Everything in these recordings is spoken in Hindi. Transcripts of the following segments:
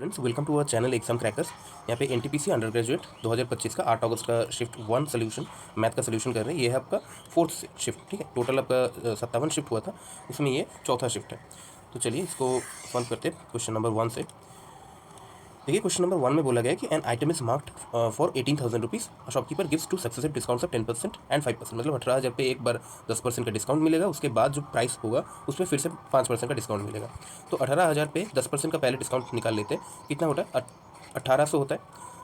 Students, welcome to our channel exam crackers. यहाँ पे एनटीपीसी अंडर ग्रेजुएट 2025 का 8 अगस्त का शिफ्ट 1 सोल्यूशन मैथ का सोल्यूशन कर रहे हैं। ये है आपका फोर्थ शिफ्ट, ठीक है। टोटल आपका 57 शिफ्ट हुआ था, उसमें ये चौथा शिफ्ट है। तो चलिए इसको सॉल्व करते हैं क्वेश्चन नंबर 1 से। देखिए क्वेश्चन नंबर 1 में बोला गया है कि an item is marked for 18,000 rupees, shopkeeper gives two successive discounts of 10% and 5%। मतलब 18,000 पे एक बार 10% का डिस्काउंट मिलेगा, उसके बाद जो प्राइस होगा उसमें फिर से 5% का डिस्काउंट मिलेगा। तो 18,000 पे 10% का पहले डिस्काउंट निकाल लेते हैं। कितना होता है? 1800 होता है।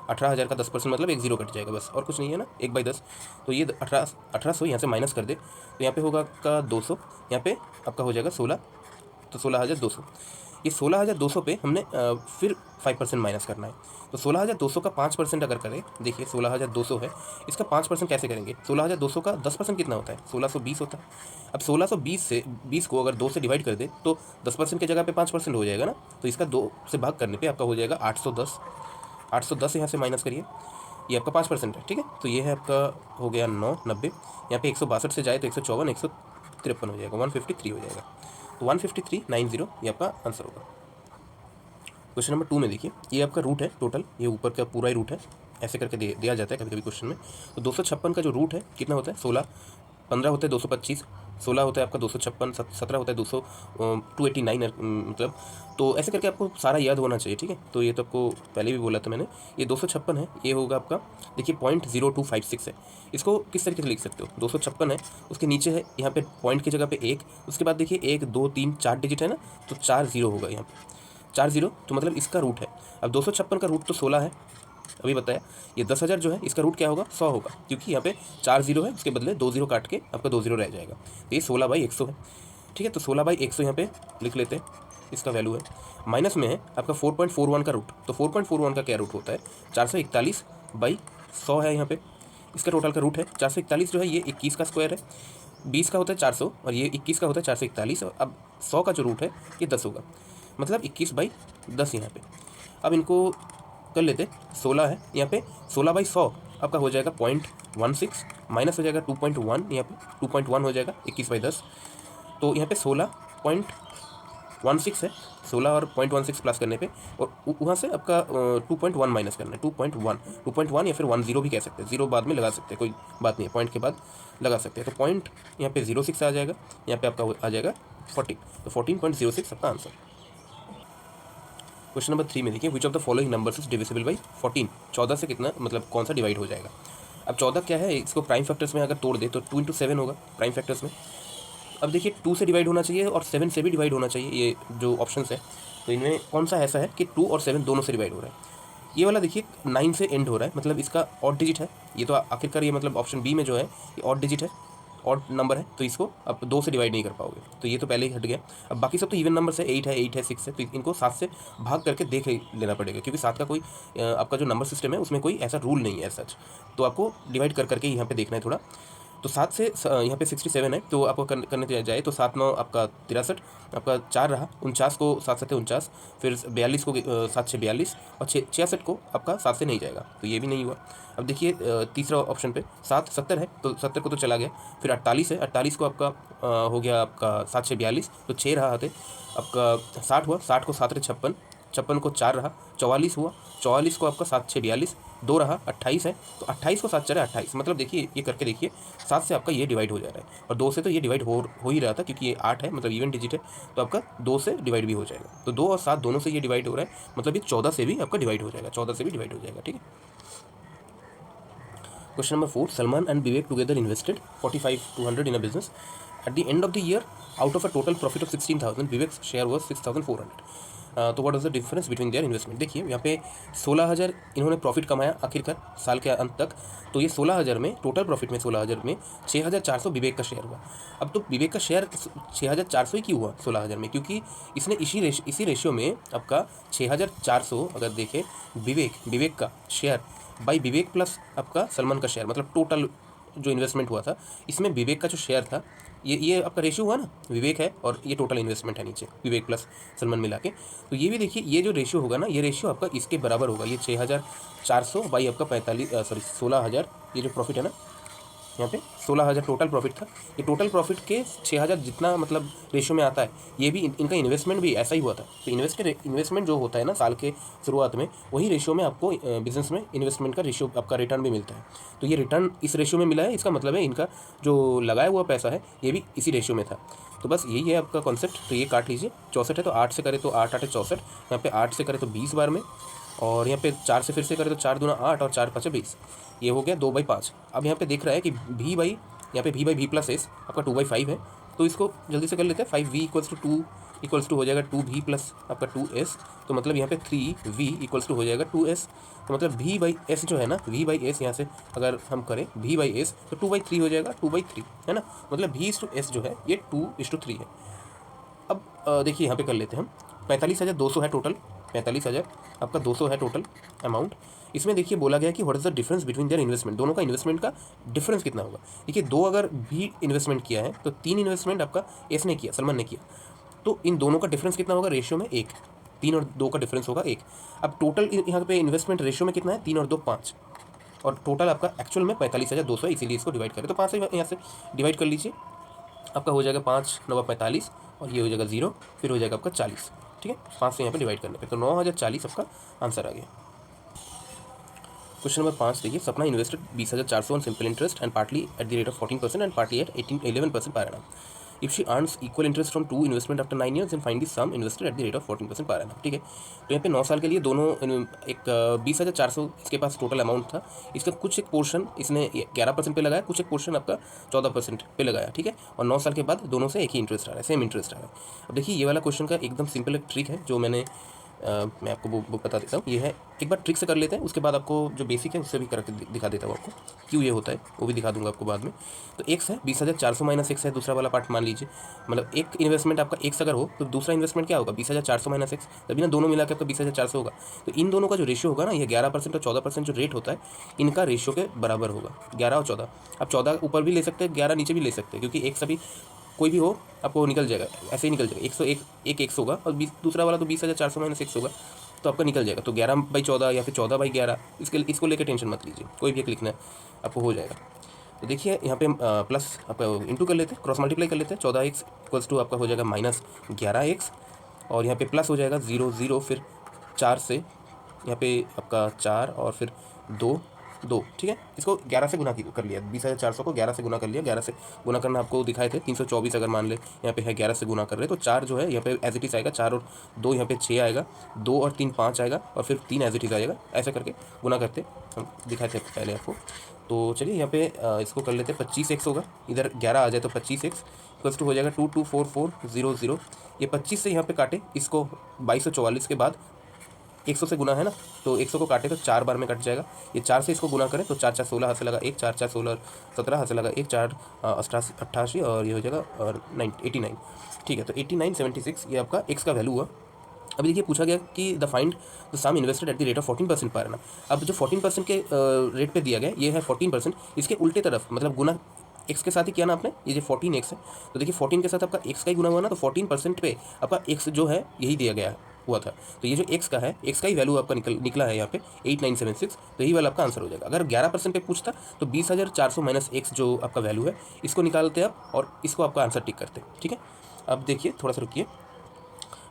18,000 का 10% मतलब एक जीरो कट जाएगा, बस और कुछ नहीं है ना, 1/10। तो ये 1800 यहाँ से माइनस कर दे तो यहाँ पे होगा आपका 200, यहाँ पे आपका हो जाएगा 16, तो 16,200। ये 16,200 पे हमने फिर 5% माइनस करना है। तो 16,200 का 5% अगर करें, देखिए 16,200 है, इसका 5% कैसे करेंगे? 16,200 का 10% कितना होता है? 1620 होता है। अब 1620 से 20 को अगर 2 से डिवाइड कर दे तो 10% की जगह पे 5% हो जाएगा ना, तो इसका 2 से भाग करने पे आपका हो जाएगा 810। 810 यहाँ से माइनस करिए, ये आपका 5% है, ठीक है। तो ये है आपका हो गया 9, 90। यहाँ पे 162 से जाए तो 154, 153 हो जाएगा, 153 हो जाएगा। तो 15390 ये आपका आंसर होगा। क्वेश्चन नंबर 2 में देखिए, ये आपका रूट है टोटल, ये ऊपर का पूरा ही रूट है, ऐसे करके दिया जाता है कभी कभी क्वेश्चन में। तो 256 का जो रूट है कितना होता है? 16। 15 होता है 225, 16 होता है आपका 256, 17 होता है 289 मतलब। तो ऐसे करके आपको सारा याद होना चाहिए, ठीक है। तो ये तो आपको पहले भी बोला था मैंने। ये 256 है, ये होगा आपका, देखिए 0.0256 है। इसको किस तरीके से लिख सकते हो? 256 है, उसके नीचे है यहाँ पे पॉइंट की जगह पे 1, उसके बाद देखिए 1 2 3 4 डिजिट है ना, तो 4 0 होगा यहाँ पे, 4 0, तो मतलब इसका रूट है। अब 256 का रूट तो 16 है, अभी बताया। ये 10,000 जो है इसका रूट क्या होगा? 100 होगा, क्योंकि यहाँ पे 4 0 है, उसके बदले 2 0 काट के आपका 2 0 रह जाएगा। तो ये 16/100 है, ठीक है। तो 16/100 यहाँ पे लिख लेते हैं, इसका वैल्यू है। माइनस में है आपका 4.41 का रूट, तो 4.41 का क्या रूट होता है? 441/100 है यहाँ पे, इसका टोटल का रूट है। 441 जो है ये 21 का स्क्वायर है, 20 का होता है 400 और ये 21 का होता है 441। और अब 100 का जो रूट है ये 10 होगा, मतलब 21/10 यहाँ पे। अब इनको कर लेते, 16 है यहाँ पे, 16/100 आपका हो जाएगा 0.16, माइनस हो जाएगा 2.1, यहाँ पे 2.1 हो जाएगा 21/10। तो यहाँ पे 16.16 है, 16 और 0.16 प्लस करने पे, और वहाँ से आपका 2.1 माइनस करना है, 2.1 या फिर 10 भी कह सकते हैं, 0 बाद में लगा सकते हैं, कोई बात नहीं है, पॉइंट के बाद लगा सकते हैं। तो पॉइंट यहाँ पे 06 आ जाएगा, यहाँ पे आपका आ जाएगा 14, तो 14.06 आपका आंसर। क्वेश्चन नंबर 3 में देखिए, which of the following numbers is divisible by 14? 14 से कितना, मतलब कौन सा डिवाइड हो जाएगा? अब 14 क्या है, इसको प्राइम फैक्टर्स में अगर तोड़ दे तो 2 × 7 होगा प्राइम फैक्टर्स में। अब देखिए 2 से डिवाइड होना चाहिए और 7 से भी डिवाइड होना चाहिए, ये जो ऑप्शंस है। तो इनमें कौन सा ऐसा है कि 2 और 7 दोनों से डिवाइड हो रहा है? ये वाला देखिए 9 से एंड हो रहा है, मतलब इसका ऑड डिजिट है ये, तो आखिरकार ये मतलब ऑप्शन बी में जो है ये ऑड डिजिट है, ऑड नंबर है, तो इसको आप 2 से डिवाइड नहीं कर पाओगे, तो ये तो पहले ही हट गया। अब बाकी सब तो इवन नंबर है, 8 है 8 है 6 है, तो इनको 7 से भाग करके देख लेना पड़ेगा, क्योंकि 7 का कोई आपका जो नंबर सिस्टम है उसमें कोई ऐसा रूल नहीं है सच, तो आपको डिवाइड कर करके यहाँ पे देखना है थोड़ा। तो 7 से यहाँ पे 67 है, तो आपको करने जाए तो 7 9 आपका 63, आपका 4 रहा, 49 को 7 7 49, फिर 42 को 7 6 42, और 66 को आपका 7 से नहीं जाएगा, तो ये भी नहीं हुआ। अब देखिए तीसरा ऑप्शन पे 7 70 है, तो 70 को तो चला गया, फिर 48 है, 48 को आपका हो गया आपका 7 6 42, तो 6 रहा आते, आपका 60 हुआ, 60 को 7 56, 56 को 4 रहा, 44 हुआ, 44 को आपका 7 6 42, 2 रहा, 28 है, तो 28 को 7 4 28, मतलब देखिए ये करके देखिए 7 से आपका ये डिवाइड हो जा रहा है, और 2 से तो ये डिवाइड हो ही रहा था, क्योंकि ये 8 है, मतलब इवन डिजिट है, तो आपका 2 से डिवाइड भी हो जाएगा। तो 2 और 7 दोनों से ये डिवाइड हो रहा है, मतलब ये 14 से भी आपका डिवाइड हो जाएगा, 14 से भी डिवाइड हो जाएगा, ठीक है। Question number 4, Salman and Vivek together invested 45 to 100 in a business. At the end of the year, out of a total profit of 16,000, Vivek's share was 6,400. तो what is the difference between their investment? देखिए यहाँ पे 16,000 इन्होंने प्रॉफिट कमाया आखिरकार साल के अंत तक, तो ये 16,000 में, टोटल प्रॉफिट में 16,000 में 6,400 विवेक का शेयर हुआ। अब तो विवेक का शेयर 6,400 ही क्यों हुआ 16,000 में? क्योंकि इसने इसी रेशियो में आपका 6,400 अगर देखें विवेक का शेयर बाई विवेक प्लस आपका सलमान का शेयर, मतलब टोटल जो इन्वेस्टमेंट हुआ था इसमें विवेक का जो शेयर था, ये आपका रेशियो हुआ ना, विवेक है और ये टोटल इन्वेस्टमेंट है नीचे विवेक प्लस सलमान मिला के। तो ये भी देखिए, ये जो रेशियो होगा ना, ये रेशियो आपका इसके बराबर होगा, ये 6,400 बाई आपका 45 16,000, ये जो प्रॉफिट है ना, यहाँ पे 16,000 टोटल प्रॉफिट था। ये टोटल प्रॉफिट के 6,000 जितना मतलब रेशियो में आता है, ये भी इनका इन्वेस्टमेंट भी ऐसा ही हुआ था। तो इन्वेस्टमेंट जो होता है ना साल के शुरुआत में, वही रेशियो में आपको बिजनेस में इन्वेस्टमेंट का रेशियो आपका रिटर्न भी मिलता है। तो ये रिटर्न इस रेशियो में मिला है, इसका मतलब है इनका जो लगाया हुआ पैसा है ये भी इसी रेशियो में था। तो बस यही है आपका कॉन्सेप्ट। तो ये काट लीजिए, 64 है तो 8 से करें तो 8 8 64, यहाँ पे 8 से करें तो 20 बार में, और यहाँ पे 4 से फिर से करें तो 4 दूना 8 और 4 5 20। ये हो गया 2/5। अब यहाँ पे देख रहा है कि यहाँ पे v/v प्लस एस आपका 2/5 है, तो इसको जल्दी से कर लेते हैं। 5v = 2 इक्वल्स टू हो जाएगा 2v प्लस आपका 2s, तो मतलब यहाँ पे 3v इक्वल्स टू हो जाएगा 2s। तो मतलब v/s जो है ना, v/s यहाँ से अगर हम करें v/s तो 2/3 हो जाएगा, 2/3 है ना, मतलब v/s जो है ये 2:3 है। अब देखिए यहाँ पे कर लेते हैं हम, 45,200 है टोटल, 45,000 आपका 200 है टोटल अमाउंट। इसमें देखिए बोला गया कि what is the difference between their investment, दोनों का इन्वेस्टमेंट का डिफरेंस कितना होगा। देखिए 2 अगर भी इन्वेस्टमेंट किया है तो 3 इन्वेस्टमेंट आपका एस ने किया, सलमान ने किया, तो इन दोनों का डिफरेंस कितना होगा रेशियो में 1। 3 और 2 का डिफरेंस होगा 1। अब टोटल यहाँ पे इन्वेस्टमेंट रेशियो में कितना है, 3 और 2 5, और टोटल आपका एक्चुअल में 45,200 है, इसीलिए इसको डिवाइड करें तो 5 से यहाँ से डिवाइड कर लीजिए, आपका हो जाएगा 5 9 45, और ये हो जाएगा 0, फिर हो जाएगा आपका 40। ठीक है, 5 से यहाँ पे डिवाइड करने पे तो 9,040 आपका आंसर आ गया। क्वेश्चन नंबर 5 देखिए, Sapna invested 20,400 on simple interest and partly at the rate of 14% and partly at 11% per annum. If she earns equal interest from 2 investment after 9 years and find the sum invested at the rate of 14% per annum. ठीक है, तो यहाँ पे 9 साल के लिए दोनों एक 20,400 इसके पास टोटल अमाउंट था, इसका कुछ एक पोर्शन इसने 11% पे लगाया, कुछ एक पोर्शन आपका 14% पे लगाया। ठीक है, और 9 साल के बाद दोनों से एक ही इंटरेस्ट आ रहा है, सेम इंटरेस्ट आ रहा है। अब देखिए ये वाला क्वेश्चन का एकदम सिंपल एक ट्रिक है जो मैं आपको वो बता देता हूँ। ये है, एक बार ट्रिक से कर लेते हैं, उसके बाद आपको जो बेसिक है उससे भी करके दिखा देता हूँ आपको क्यों ये होता है, वो भी दिखा दूंगा आपको बाद में। तो एक्स है 20,400 माइनस एक्स है दूसरा वाला पार्ट मान लीजिए, मतलब एक इन्वेस्टमेंट आपका एक्स अगर हो तो दूसरा इन्वेस्टमेंट क्या होगा 20,400 माइनस एक्स, तभी ना दोनों मिला के आपका 20,400 होगा। तो इन दोनों का जो रेशियो होगा ना, ये 11% और 14% जो रेट होता है इनका रेशियो के बराबर होगा, 11 और 14। अब 14 ऊपर भी ले सकते हैं, 11 नीचे भी ले सकते हैं, क्योंकि एक सभी कोई भी हो आपको निकल जाएगा, ऐसे ही निकल जाएगा। 101 एक एक्स होगा और दूसरा वाला तो 20,400 माइनस एक्स होगा, तो आपका निकल जाएगा। तो 11/14 या फिर 14/11, इसको लेकर टेंशन मत लीजिए, कोई भी एक लिखना है आपको हो जाएगा। तो देखिए यहाँ पे प्लस आपका इंटू कर लेते हैं, क्रॉस मल्टीप्लाई कर लेते हैं। 14x इक्वल्स टू आपका हो जाएगा -11x, और यहाँ पे प्लस हो जाएगा 0 0, फिर 4 से यहाँ पे आपका 4 और फिर 2 2। ठीक है, इसको 11 से गुना कर लिया, 20,400 को 11 से गुना कर लिया। 11 से गुना करना आपको दिखाए थे 324, अगर मान ले यहाँ पे है 11 से गुना कर रहे तो 4 जो है यहाँ पे एज इट इज़ आएगा, 4 और 2 यहाँ पे 6 आएगा, 2 और 3 5 आएगा, और फिर 3 एज इट इज़ आएगा। ऐसा करके गुना करते हम दिखाए थे पहले आपको। तो चलिए यहाँ पे इसको कर लेते हैं, 25x होगा, इधर 11 आ जाए तो 25x इक्वल्स टू हो जाएगा 224400। ये 25 से यहाँ पे काटे इसको 2244 के बाद 100 से गुना है ना, तो 100 को काटे तो 4 बार में कट जाएगा। ये 4 से इसको गुना करें तो 4 4 16 हाथ से लगा 1, 4 4 16 17 हाथ से लगा 1, 4 88, और ये हो जाएगा और 89। ठीक है, तो 8976 ये आपका x का वैल्यू हुआ। अभी देखिए पूछा गया कि the find the sum invested at the rate of 14% per annum. अब जो 14% के रेट पे दिया गया ये है 14%, इसके उल्टे तरफ मतलब गुना एक्स के साथ ही किया ना आपने, ये जो 14x है, तो देखिए 14 के साथ आपका एक्स का ही गुना हुआ ना, तो 14% पे आपका एक्स जो है यही दिया गया हुआ था। तो ये जो एक्स का है, एक्स का ही वैल्यू आपका निकला है यहाँ पे 8976, तो यही वाला आपका आंसर हो जाएगा। अगर 11% पे पूछता तो 20,400 माइनस एक्स जो आपका वैल्यू है इसको निकालते आप और इसको आपका आंसर टिक करते। ठीक है, अब देखिए थोड़ा सा रुकिए,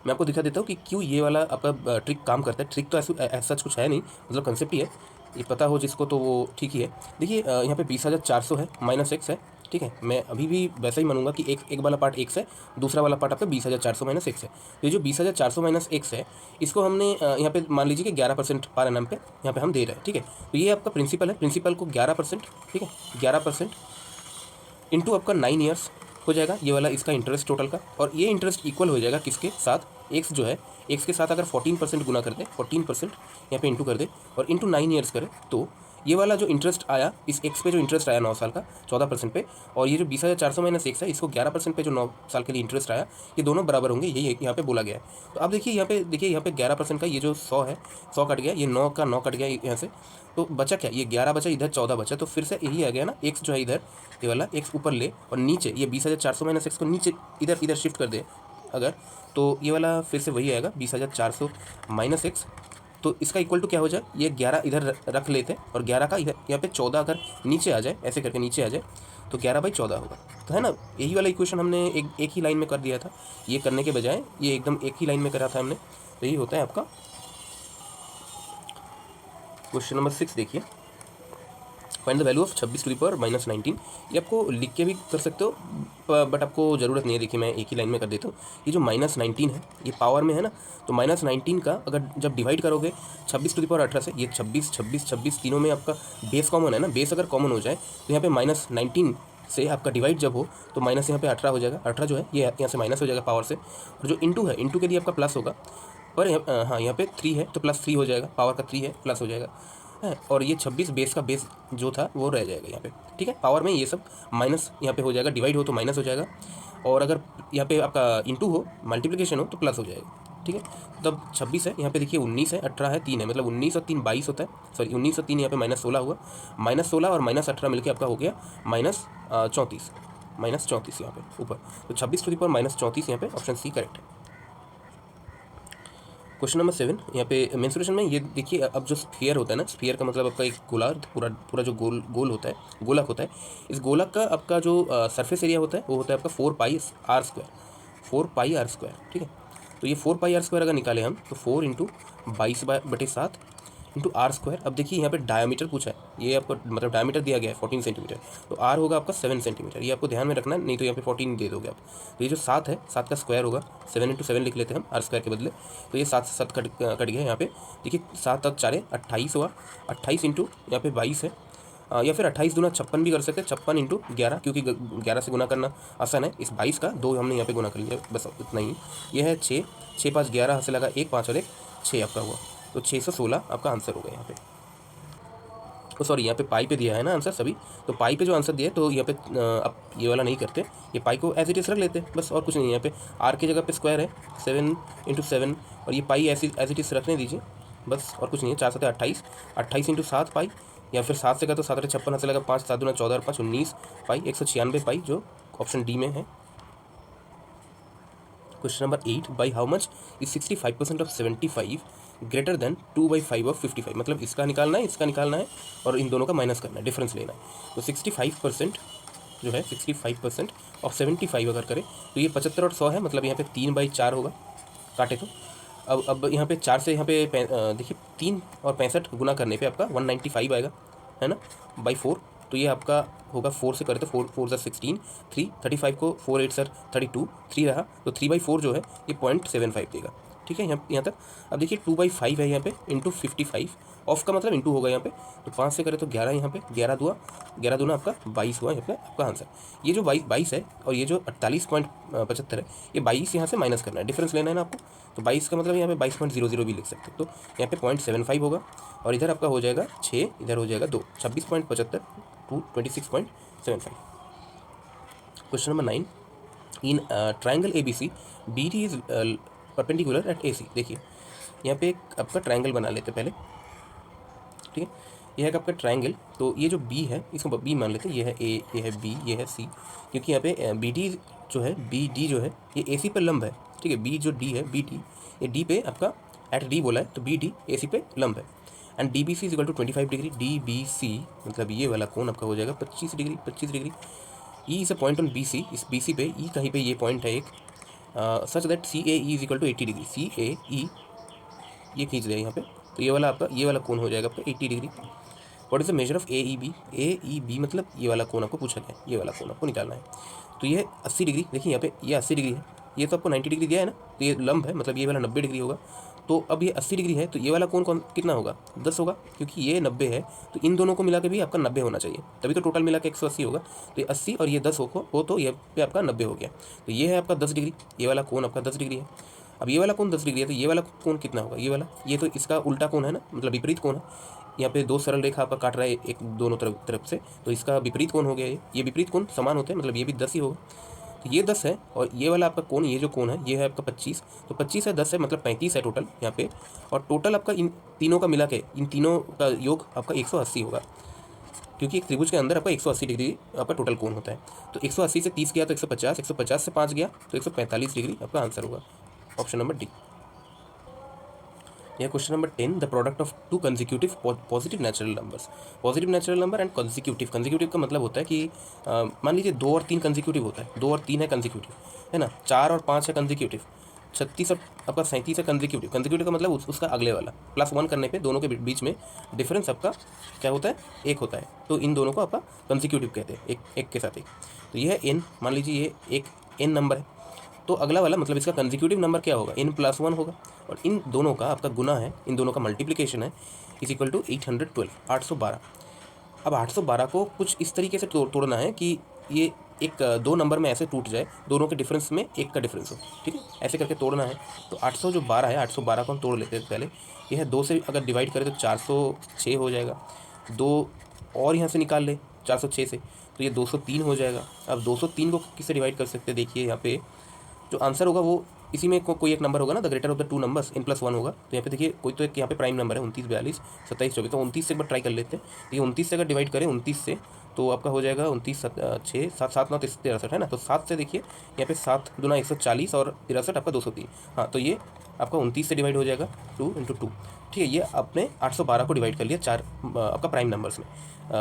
मैं आपको दिखा देता हूँ कि क्यों ये वाला आपका ट्रिक काम करता है। ट्रिक तो ऐसा कुछ है नहीं, मतलब कंसेप्ट ही है, ये पता हो जिसको तो वो ठीक ही है। देखिए यहाँ पे 20,400 है माइनस एक्स है। ठीक है, मैं अभी भी वैसा ही मानूंगा कि एक वाला पार्ट एक्स है, दूसरा वाला पार्ट आपका 20,400 माइनस एक्स है। तो ये जो 20,400 माइनस एक्स है इसको हमने यहाँ पे मान लीजिए कि 11% पर एनम पे यहाँ पे हम दे रहे हैं। ठीक है, तो ये आपका प्रिंसिपल है, प्रिंसिपल को 11%, ठीक है 11% इंटू आपका 9 ईयर्स हो जाएगा ये वाला इसका इंटरेस्ट टोटल का, और ये इंटरेस्ट इक्वल हो जाएगा किसके साथ, एक्स जो है, एक्स के साथ अगर 14% गुना कर दे, 14% यहाँ पे इंटू कर दे और इंटू 9 ईयर्स करें, तो ये वाला जो इंटरेस्ट आया इस एक्स पे जो इंटरेस्ट आया 9 साल का 14% पे, और ये जो 20,400 माइनस एक्स है इसको 11% पे जो 9 साल के लिए इंटरेस्ट आया, ये दोनों बराबर होंगे, यही यहाँ पे बोला गया है। तो अब देखिए यहाँ पे 11% का ये जो 100 है, 100 कट गया, ये 9 का 9 कट गया यहाँ से, तो बचा क्या, ये 11 बचा, इधर 14 बचा, तो फिर से यही आ गया ना, एक्स जो है इधर ये वाला एक्स ऊपर ले और नीचे ये 20,400 माइनस एक्स को नीचे इधर शिफ्ट कर दे अगर, तो ये वाला फिर से वही आएगा 20,400 माइनस एक्स तो इसका इक्वल टू क्या हो जाए, ये 11 इधर रख लेते हैं और 11 का इधर यहाँ पे 14 अगर नीचे आ जाए, ऐसे करके नीचे आ जाए, तो 11/14 होगा। तो है ना, यही वाला इक्वेशन हमने एक ही लाइन में कर दिया था, ये करने के बजाय ये एकदम एक ही लाइन में करा था हमने। तो यही होता है आपका क्वेश्चन नंबर 6। देखिए, फाइंड द वैल्यू ऑफ 26⁻⁻19। ये आपको लिख के भी कर सकते हो, बट आपको ज़रूरत नहीं है। देखिए मैं एक ही लाइन में कर देता हूँ। ये जो -19 है, ये पावर में है ना, तो -19 का अगर जब डिवाइड करोगे 26⁻18 से, ये 26 26 26 तीनों में आपका बेस कॉमन है ना, बेस अगर कॉमन हो जाए तो यहाँ पे -19 से आपका डिवाइड जब हो तो माइनस यहाँ पे 18 हो जाएगा। 18 जो है ये यहाँ से माइनस हो जाएगा पावर से, और जो इंटू है, इंटू के लिए आपका प्लस होगा, पर हाँ यहाँ पे 3 है तो +3 हो जाएगा, पावर का 3 है प्लस हो जाएगा है। और ये 26 बेस का बेस जो था वो रह जाएगा यहाँ पे, ठीक है। पावर में ये सब माइनस यहाँ पे हो जाएगा, डिवाइड हो तो माइनस हो जाएगा, और अगर यहाँ पे आपका इंटू हो, मल्टीप्लिकेशन हो तो प्लस हो जाएगा, ठीक है। तब 26 है, यहाँ पे देखिए 19 है, 18 है, 3 है, मतलब 19 और 3 22 होता है। सॉरी 19 और 3 यहाँ पे -16 हुआ, -16 और -18 मिलकर आपका हो गया -34, -34 यहाँ पे ऊपर। तो 26⁻⁻34 यहाँ पे ऑप्शन सी करेक्ट है। क्वेश्चन नंबर 7, यहाँ पे मेंसुरेशन में ये देखिए, अब जो स्फीयर होता है ना, स्फीयर का मतलब आपका एक गोलार्ध, पूरा जो गोल होता है, गोलक होता है। इस गोलक का आपका जो सरफेस एरिया होता है वो होता है आपका 4πr², 4πr², ठीक है। तो ये 4πr² अगर निकाले हम तो 4 × 22/7 × r²। अब देखिए यहाँ पे डायमीटर पूछा है, ये आपको मतलब डायमीटर दिया गया है 14 सेंटीमीटर, तो r होगा आपका 7 सेंटीमीटर। ये आपको ध्यान में रखना है, नहीं तो यहाँ पे 14 दे दोगे आप। तो ये जो 7 है, 7 का स्क्वायर होगा, 7 × 7 लिख लेते हैं हम r² के बदले। तो ये 7 से 7 कट गया यहाँ पे। देखिए 7 और 4 28 हुआ, 28 × यहाँ पे 22 है, या फिर 28 दूना 56 भी कर सकते हैं, 56 × 11, क्योंकि 11 से गुना करना आसान है। इस 22 का 2 हमने यहाँ पे गुना कर लिया, बस इतना ही। ये है 6, 6 5 11 हाथ से लगा, 1 5 और 1 6 आपका हुआ, तो 616 आपका आंसर होगा यहाँ पे। तो सॉरी, यहाँ पे पाई पे दिया है ना आंसर सभी, तो पाई पे जो आंसर दिया है, तो यहाँ पे अब ये वाला नहीं करते, ये पाई को एज इट इज़ रख लेते हैं बस, और कुछ नहीं है। यहाँ पे आर की जगह पे स्क्वायर है 7 × 7, और ये पाई एज इट इज़ रखने दीजिए बस, और कुछ नहीं है। 4 7 28, 28 × 7 पाई, या फिर 7 से का तो 7 56 हाथ से लगा, 5 7 दूना 14 और 5 19 पाई, 196 पाई, जो ऑप्शन डी में है। Question number 8, by how much is 65% of 75 greater than 2/5 of 55। मतलब इसका निकालना है, इसका निकालना है, और इन दोनों का माइनस करना है, डिफरेंस लेना है। तो 65% जो है, 65% ऑफ 75 अगर करें तो ये 75 और 100 है, मतलब यहाँ पे 3/4 होगा, काटे तो। अब यहाँ पे 4 से यहाँ पे देखिए 3 और 65 गुना करने पे आपका 195 आएगा, है ना, /4। तो ये आपका होगा 4 से करे तो 4 4 16, 3 35 को 4 8 32, 3 रहा, तो 3/4 जो है ये 0.75 देगा, ठीक है। यहाँ तक। अब देखिए 2/5 है यहाँ पे, इंटू 55, ऑफ का मतलब इंटू होगा यहाँ पे, तो 5 से करे तो 11, यहाँ पे 11 दूना आपका 22 हुआ यहाँ पे आपका आंसर। ये जो 22 है और ये जो 48.75 है, ये 22 यहाँ से माइनस करना है, डिफरेंस लेना है ना आपको। तो 22 का मतलब यहाँ पे 22.00 भी लिख सकते हो, तो यहाँ पे 0.75 होगा, और इधर आपका हो जाएगा 6, इधर हो जाएगा 2, 26.75 to 26.75। Question number 9, in triangle ABC BD is perpendicular at AC। देखिए यहाँ पे एक आपका ट्राइंगल बना लेते पहले, ठीक है। यह है आपका ट्राइंगल, तो ये जो B है इसको B मान लेते हैं, ये है A, ये है B, ये है C, क्योंकि यहाँ पे BD जो है, BD जो है ये AC पे लंब है, ठीक है। B जो D है, BD ये D पे आपका एट D बोला है, तो BD AC पे लंब है। And DBC is equal to 25 degree, DBC मतलब ये वाला कोण आपका हो जाएगा 25 degree, 25 degree. E is a point on BC, इस BC पे E कहीं पे ये पॉइंट है एक, such that CAE is equal to 80 degree, CAE ये खींच दिया यहाँ पे, तो ये वाला आपका ये वाला कोण हो जाएगा आपका 80 degree. What is the measure of AEB, AEB मतलब ये वाला कोण आपको पूछा गया है, ये वाला कोण आपको निकालना है। तो ये 80 डिग्री, देखिए यहाँ पे ये 80 डिग्री है, ये तो आपको 90 डिग्री दिया है ना, तो ये लंब है, मतलब ये वाला 90 डिग्री होगा। तो अब ये 80 डिग्री है, तो ये वाला कोण कितना होगा, 10 होगा, क्योंकि ये 90 है, तो इन दोनों को मिला के भी आपका 90 होना चाहिए, तभी तो टोटल मिला के 180 होगा। तो ये 80 और ये 10 हो तो ये पे आपका 90 हो गया। तो ये है आपका 10 डिग्री, ये वाला कोण आपका 10 डिग्री है। अब ये वाला कोण 10 डिग्री है, तो ये वाला कोण कितना होगा, ये वाला, ये तो इसका उल्टा कोण है ना, मतलब विपरीत कोण है। यहाँ पे 2 सरल रेखा आपका काट रहा है एक दोनों तरफ से, तो इसका विपरीत कोण हो गया ये विपरीत कोण समान होते हैं, मतलब ये भी 10 ही होगा। तो ये 10 है, और ये वाला आपका कोण, ये जो कोण है ये है आपका 25, तो 25 है 10 है मतलब 35 है टोटल यहाँ पे, और टोटल आपका इन तीनों का मिला के, इन तीनों का योग आपका 180 होगा, क्योंकि एक त्रिभुज के अंदर आपका 180 डिग्री आपका टोटल कोण होता है। तो 180 से 30 गया तो 150, 150 से 5 गया तो 145 डिग्री आपका आंसर होगा, ऑप्शन नंबर डी। यह question number 10, the product of to consecutive positive natural numbers. Positive natural number and consecutive का मतलब होता है कि मान लीजिए 2 और 3 कंसेक्यूटिव होता है, 2 और 3 है कंसेक्यूटिव, है ना, 4 और 5 है कंसेक्यूटिव, 36 और आपका 37 है कंसेक्यूटिव का मतलब उसका अगले वाला +1 करने पे दोनों के बीच में डिफरेंस आपका क्या होता है, 1 होता है, तो इन दोनों को आपका कंसेक्यूटिव कहते हैं, एक के साथ एक। तो ये है n, मान लीजिए ये एक n नंबर है, तो अगला वाला मतलब इसका कंसेक्यूटिव नंबर क्या होगा, n+1 होगा, और इन दोनों का आपका गुना है, इन दोनों का मल्टीप्लिकेशन है, इज इक्वल टू 812, 812। अब 812 को कुछ इस तरीके से तोड़ना है कि ये एक 2 नंबर में ऐसे टूट जाए, दोनों के डिफरेंस में 1 का डिफरेंस हो, ठीक है, ऐसे करके तोड़ना है। तो 812 है, 812 को हम तोड़ लेते हैं पहले। यह है 2 से अगर डिवाइड करें तो 406 हो जाएगा, 2 और यहाँ से निकाल ले 406 से, तो ये 203 हो जाएगा। अब 203 को किससे डिवाइड कर सकते हैं, देखिए यहाँ पे जो आंसर होगा वो इसी में कोई एक नंबर होगा ना, the greater of the 2 numbers, n+1 होगा। तो यहाँ पे देखिए कोई तो एक यहाँ पे प्राइम नंबर है, 29, 42, 27, 24, तो 29 से एक बार ट्राई कर लेते हैं। तो ये 29 से अगर डिवाइड करें 29 से, तो आपका हो जाएगा 29, 6, 7, 7, 9, 63 है ना, तो 7 से देखिए यहाँ पे 7 दूना 140 और 63 आपका 203। हाँ, तो ये आपका 29 से डिवाइड हो जाएगा 2 × 2, ठीक है। ये आपने 812 को डिवाइड कर लिया 4 आपका प्राइम नंबर्स में।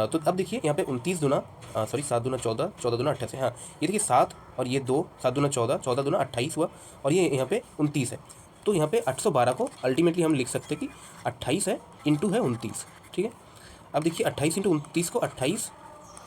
तो अब देखिए यहाँ पे 29 दूना 7 दूना 14, 14 दूना 28 है। हाँ, ये देखिए 7 और ये 2, 7 दूना 14, 14 दूना 28 हुआ, और ये यहाँ पे 29 है। तो यहाँ पे 812 को अल्टीमेटली हम लिख सकते हैं कि 28 है इंटू है 29, ठीक है। अब देखिए 28 इंटू 29 को 28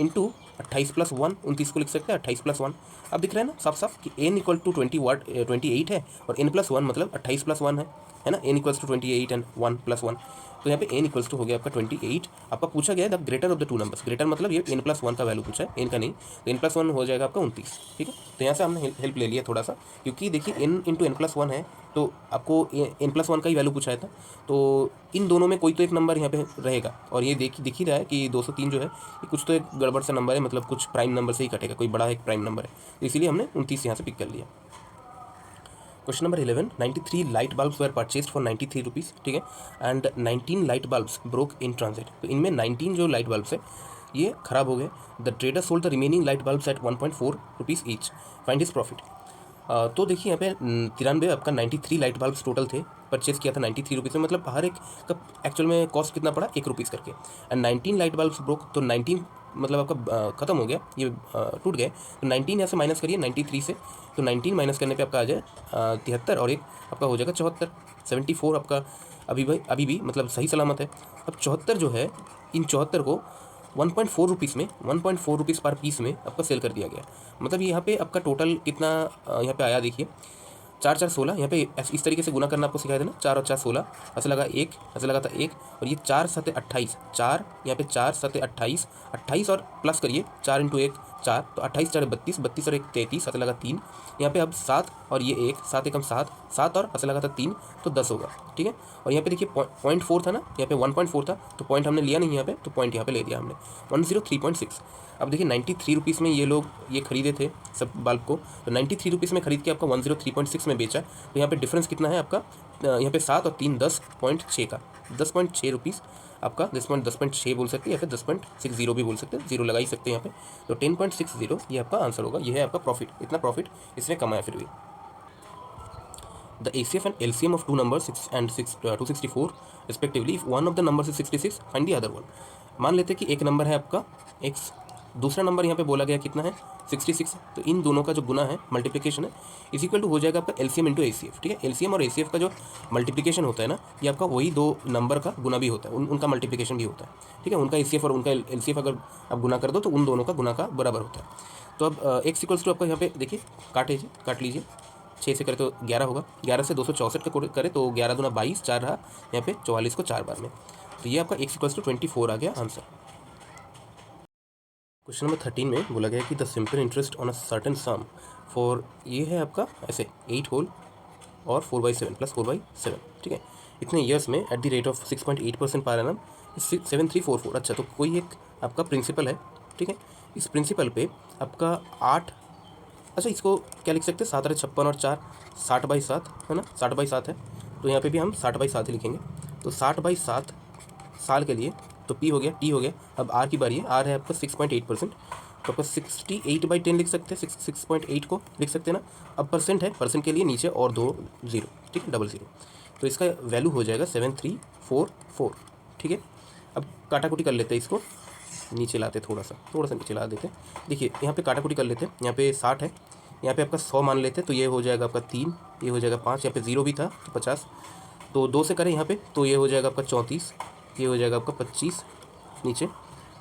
इंटू 28+1, 29 को लिख सकते हैं 28+1। अब दिख रहा है ना साफ साफ कि n इक्वल टू 28 है, और n+1 मतलब 28+1 है ना, n इक्वल्स टू 28 एंड 1+1। तो यहाँ पे n इक्वल्स टू हो गया आपका 28। आपका पूछा गया है the greater of the 2 numbers, greater मतलब ये n+1 का वैल्यू पूछा है, n का नहीं, तो n+1 हो जाएगा आपका 29, ठीक है। तो यहाँ से हमने हेल्प ले लिया थोड़ा सा, क्योंकि देखिए n इंटू n+1 है, तो आपको n+1 का ही वैल्यू पूछा है था, तो इन दोनों में कोई तो एक नंबर यहाँ पे रहेगा, और ये दिख ही रहा है कि 203 जो है ये कुछ तो एक गड़बड़ सा नंबर है, मतलब कुछ प्राइम नंबर से ही कटेगा, कोई बड़ा एक प्राइम नंबर है, तो इसीलिए हमने 29 यहाँ से पिक कर लिया। Question number 11, 93 light bulbs were purchased for 93 rupees, ठीक है, and 19 light bulbs broke in transit. तो इनमें 19 जो लाइट बल्ब्स है ये खराब हो गए। The trader sold the remaining light bulbs at 1.4 rupees each, find his profit. तो देखिए यहाँ पे 93 आपका 93 लाइट बल्ब्स टोटल थे, परचेज किया था 93 रुपीज़ में, मतलब हर एक का एक्चुअल में कॉस्ट कितना पड़ा, 1 रुपीज़ करके, एंड 19 लाइट बल्ब्स ब्रोक, तो 19 मतलब आपका ख़त्म हो गया, ये टूट गए, तो 19 यहाँ से माइनस करिए 93 से, तो 19 माइनस करने पे आपका आ जाए 73, और एक आपका हो जाएगा 74, 74 आपका अभी भी मतलब सही सलामत है। अब 74 जो है, इन 74 को 1.4 रुपीज़ में, 1.4 रुपीज़ पर पीस में आपका सेल कर दिया गया। मतलब यहाँ पे आपका टोटल कितना यहाँ पे आया, देखिए 4 4 16, यहाँ पे इस तरीके से गुना करना आपको सिखाया था ना, 4 और 4 16, ऐसे लगा 1, ऐसे लगा था 1, और ये 4 7 28, 4 यहाँ पे 4 7 28, 28 और प्लस करिए 4 × 1 4, तो 28 4 32, 32 और 1 33, ऐसे लगा 3, यहाँ पे अब 7 और ये 1, 7 एकम 7, 7 और ऐसे लगा था 3, तो 10 होगा, ठीक है। और यहाँ पे देखिए 0.4 था ना, यहाँ पे 1.4 था, तो पॉइंट हमने लिया नहीं यहाँ पे, तो पॉइंट यहाँ पे ले दिया हमने 103.6। अब देखिए 93 रुपीज़ में ये लोग ये खरीदे थे सब बल्ब को, तो 93 रुपीज़ में खरीद के आपका 103.6 में बेचा, तो यहाँ पे डिफरेंस कितना है आपका, यहाँ पे 7 और 3 10.6 का, 10.6 रुपीज़ आपका, 10.6 बोल सकते हैं, या फिर 10.60 भी बोल सकते हैं, जीरो लगा ही सकते हैं यहाँ पे, तो 10.60 ये आपका आंसर होगा, ये है आपका प्रॉफिट, इतना प्रॉफिट इसने कमाया फिर भी। The ACF and LCM of two numbers 6 and 264 respectively. If one of the numbers is 66, find the other one. मान लेते हैं कि एक नंबर है आपका x, दूसरा नंबर यहाँ पे बोला गया कितना है 66, तो इन दोनों का जो गुना है मल्टीप्लिकेशन है इज इक्वल टू हो जाएगा आपका LCM इंटू ACF, ठीक है। LCM और ACF का जो मल्टीप्लिकेशन होता है ना, ये आपका वही 2 नंबर का गुना भी होता है, उनका मल्टीप्लिकेशन भी होता है, ठीक है। उनका ACF और उनका LCF अगर आप गुना कर दो तो उन दोनों का गुना का बराबर होता है। तो अब x इक्वल्स टू आपका यहाँ पे देखिए काट लीजिए, 6 से करे तो 11 होगा, 11 से 264 का करे तो 11 दूना 22, 4 रहा यहाँ पे 44 को 4 बार में, तो ये आपका x इक्वल्स टू 24 आ गया आंसर। क्वेश्चन नंबर 13 में बोला गया कि the simple interest on a certain some for, ये है आपका ऐसे 8 होल और 4/7 प्लस 4/7, ठीक है, इतने ईयर्स में eight the rate of 6.8% per annum 7344। अच्छा, तो कोई एक आपका प्रिंसिपल है, ठीक है, इस प्रिंसिपल पे आपका 8, अच्छा इसको क्या लिख सकते हैं, 7 56 और 4 60/7 है ना, 60/7 है, तो यहाँ पे भी हम 60/7 ही लिखेंगे। तो 60/7 साल के लिए, तो P हो गया, T हो गया। अब R की बारी है, R है आपका 6.8%, तो आपका 68/10 लिख सकते हैं, 6.8 को लिख सकते हैं ना। अब परसेंट है, परसेंट के लिए नीचे और 2 0, ठीक है, 00, तो इसका वैल्यू हो जाएगा 7344, ठीक है। अब काटाकुटी कर लेते हैं, इसको नीचे लाते, थोड़ा सा नीचे ला देते। देखिए यहाँ पे काटाकुटी कर लेते हैं, यहाँ पे 60 है, यहाँ पे आपका 100 मान लेते, तो ये हो जाएगा आपका 3, ये हो जाएगा 5, यहाँ पे 0 भी था तो 50, तो 2 से करें यहाँ पे तो ये हो जाएगा आपका 34, ये हो जाएगा आपका 25 नीचे।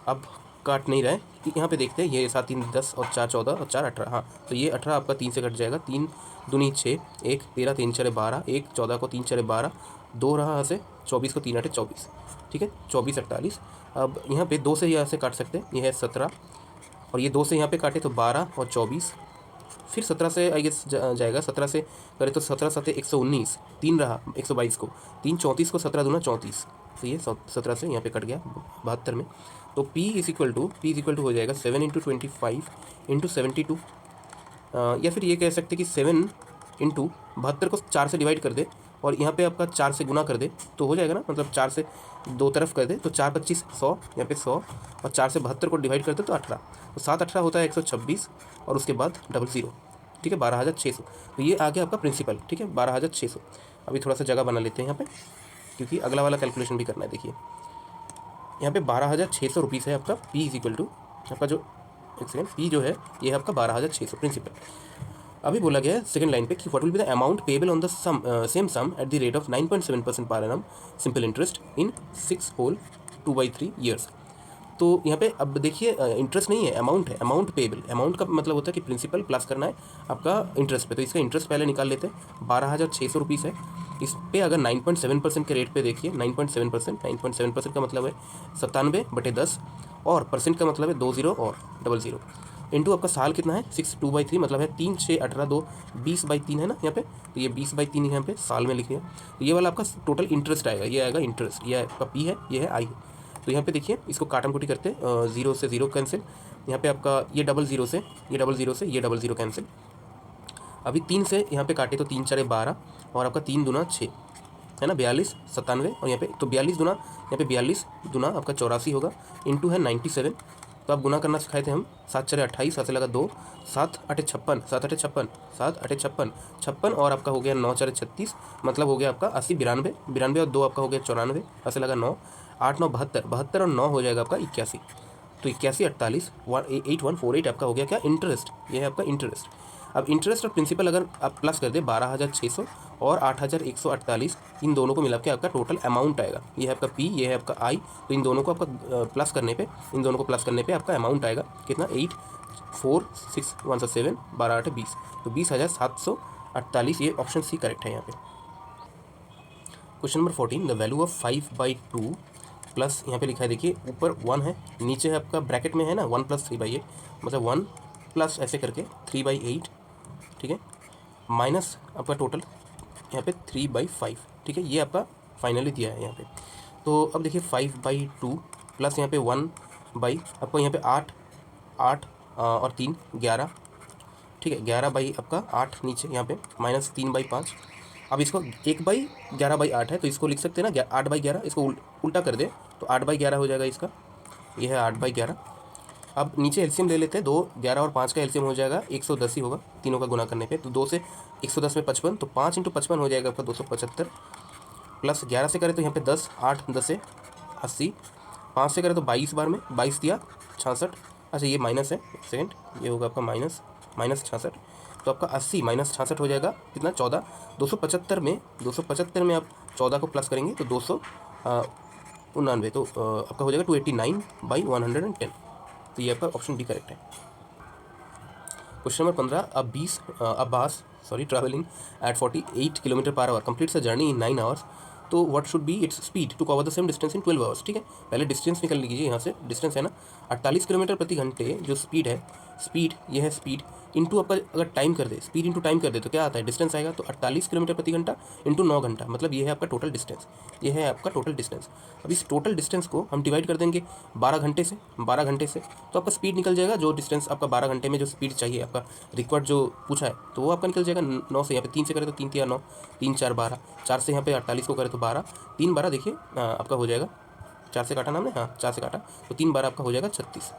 अब काट नहीं रहा है, यहाँ पे देखते हैं, ये 7 3 10 और 4 14 और 4 18, हाँ तो ये 18 आपका 3 से कट जाएगा, 3 दूनी 6, 1 13, 3 4 12, 1 14 को 3 4 12, 2 रहा यहाँ से 24 को 3 8 24, ठीक है 24 48। अब यहाँ पे 2 से यहाँ से काट सकते हैं, ये है 17, और ये 2 से यहाँ पे काटे तो 12 और 24, फिर 17 से आई गेस जाएगा, 17 से करें तो 17 7 119, 3 रहा 122 को, 3 34 को 17 दूना 34, तो ये 17 से यहाँ पे कट गया 72 में। तो P इज इक्वल टू हो जाएगा 7 × 25 × 72, या फिर ये कह सकते कि 7 × 72 को 4 से डिवाइड कर दे और यहाँ पे आपका 4 से गुना कर दे तो हो जाएगा ना, मतलब 4 से दो तरफ कर दे तो 4 25 100, यहाँ पे 100, और 4 से 72 को डिवाइड कर दे तो 18, तो 7 18 होता है 126, और उसके बाद 00, ठीक है 12600। तो ये आ गया आपका प्रिंसिपल, ठीक है 12600। अभी थोड़ा सा जगह बना लेते हैं यहाँ पे, क्योंकि अगला वाला कैलकुलेशन भी करना है। देखिए यहाँ पे 12600 रुपीज़ है आपका, P इज इक्वल टू आपका जो, एक सेकेंड, P जो है ये है आपका 12600 प्रिंसिपल। अभी बोला गया है सेकंड लाइन पे कि what will be the amount payable on the same sum at the rate of 9.7% per annum simple interest in 6 whole 2/3 years. तो यहाँ पे अब देखिए इंटरेस्ट नहीं है, अमाउंट है, अमाउंट पेबल। अमाउंट का मतलब होता है कि प्रिंसिपल प्लस करना है आपका इंटरेस्ट पे, तो इसका इंटरेस्ट पहले निकाल लेते हैं। 12600 रुपीज़ है, इस पे अगर 9.7% के रेट पे देखिए, 9.7% का मतलब है 97/10, और परसेंट का मतलब है 20 और 00, इंटू आपका साल कितना है 6 2/3, मतलब है 3 6 18 2 20/3 है ना यहाँ पे, तो ये 20/3 यहाँ पे साल में लिखिए। तो ये वाला आपका टोटल इंटरेस्ट आएगा, ये आएगा इंटरेस्ट, ये आपका P है, ये है I है। तो यहाँ पे देखिए इसको काटम कुटी करते हैं, 0 से 0 कैंसिल, यहाँ पे आपका ये 00 से ये 00 से ये 00 कैंसिल। अभी 3 से यहाँ पे काटे तो 3 4 12, और आपका 3 दूना 6 है ना 42 97, और यहाँ पे तो 42 दूना, यहाँ पे 42 दूना आपका 84 होगा, इंटू है 97। तो आप गुना करना सिखाए थे हम, 7 4 28, 7 से लगा 2, 7 8 56, 7 8 56, 7 8 56 56, और आपका हो गया 9 4 36, मतलब हो गया आपका 80 92 92, और 2 आपका हो गया 94, ऐसे लगा 9 8 9 72 72, और 9 हो जाएगा आपका 81, तो 81 48 8148 आपका हो गया क्या इंटरेस्ट, ये है आपका इंटरेस्ट। अब इंटरेस्ट और प्रिंसिपल अगर आप प्लस कर दे 12600 और 8148, इन दोनों को मिला के आपका टोटल अमाउंट आएगा, ये है आपका P, ये है आपका I, तो इन दोनों को आपका प्लस करने पे, इन दोनों को प्लस करने पे आपका अमाउंट आएगा कितना 8461 12 8 20, तो 20,748, ये ऑप्शन C करेक्ट है यहाँ पे। Question number 14, the value of 5/2 plus, यहाँ पे लिखा है देखिए ऊपर 1 है, नीचे है आपका ब्रैकेट में है ना 1 + 3/8, मतलब 1 प्लस ऐसे करके 3/8, ठीक है, माइनस आपका टोटल यहाँ पे 3/5, ठीक है, ये आपका फाइनली दिया है यहाँ पे। तो अब देखिए 5/2 प्लस यहाँ पे 1 बाई आपको यहाँ पे 8 8 और 3 11, ठीक है 11 आपका 8 नीचे यहाँ पे माइनस 3/5। अब इसको 1/11/8 है, तो इसको लिख सकते हैं ना 8/11, इसको उल्टा कर दे तो 8/11 हो जाएगा इसका, ये है 8/11। अब नीचे एलसीएम ले लेते हैं, 2 11 और 5 का एलसीएम हो जाएगा 110 ही होगा, तीनों का गुना करने पे, तो 2 से 110 में 55, तो 5 × 55 हो जाएगा आपका 275, प्लस 11 से करें तो यहाँ पे 10 8 10 से 80, 5 से करें तो 22 बार में 22 दिया 66, अच्छा ये माइनस है, एक सेकेंड, ये होगा आपका माइनस 66, तो आपका 80 - 66 हो जाएगा कितना 14, 275 में आप 14 को प्लस करेंगे तो 299, तो आपका हो जाएगा 289/110, तो ये आपका ऑप्शन डी करेक्ट है। Question number 15, Abbas travelling at 48 km/h completes a journey in 9 hours, तो what should be its speed to cover the same distance in 12 hours, ठीक है। पहले डिस्टेंस निकल लीजिए, यहाँ से डिस्टेंस है ना 48 किलोमीटर प्रति घंटे जो स्पीड है, स्पीड ये है स्पीड, इंटू आपका अगर टाइम कर दे, स्पीड इंटू टाइम कर दे तो क्या आता है डिस्टेंस आएगा, तो 48 किलोमीटर प्रति घंटा इंटू 9 घंटा, मतलब ये है आपका टोटल डिस्टेंस, ये है आपका टोटल डिस्टेंस। अब इस टोटल डिस्टेंस को हम डिवाइड कर देंगे 12 घंटे से, तो आपका स्पीड निकल जाएगा, जो डिस्टेंस आपका 12 घंटे में जो स्पीड चाहिए आपका रिक्वायर्ड जो पूछा है, तो वो आपका निकल जाएगा 9 से, यहाँ पे 3 से करें तो 3 3 9, 3 4 12, 4 से यहाँ पे 48 को करें तो 12, 3 12 देखिए आपका हो जाएगा, 4 से काटा ना हमने, हाँ 4 से काटा, तो 3 12 आपका हो जाएगा 36।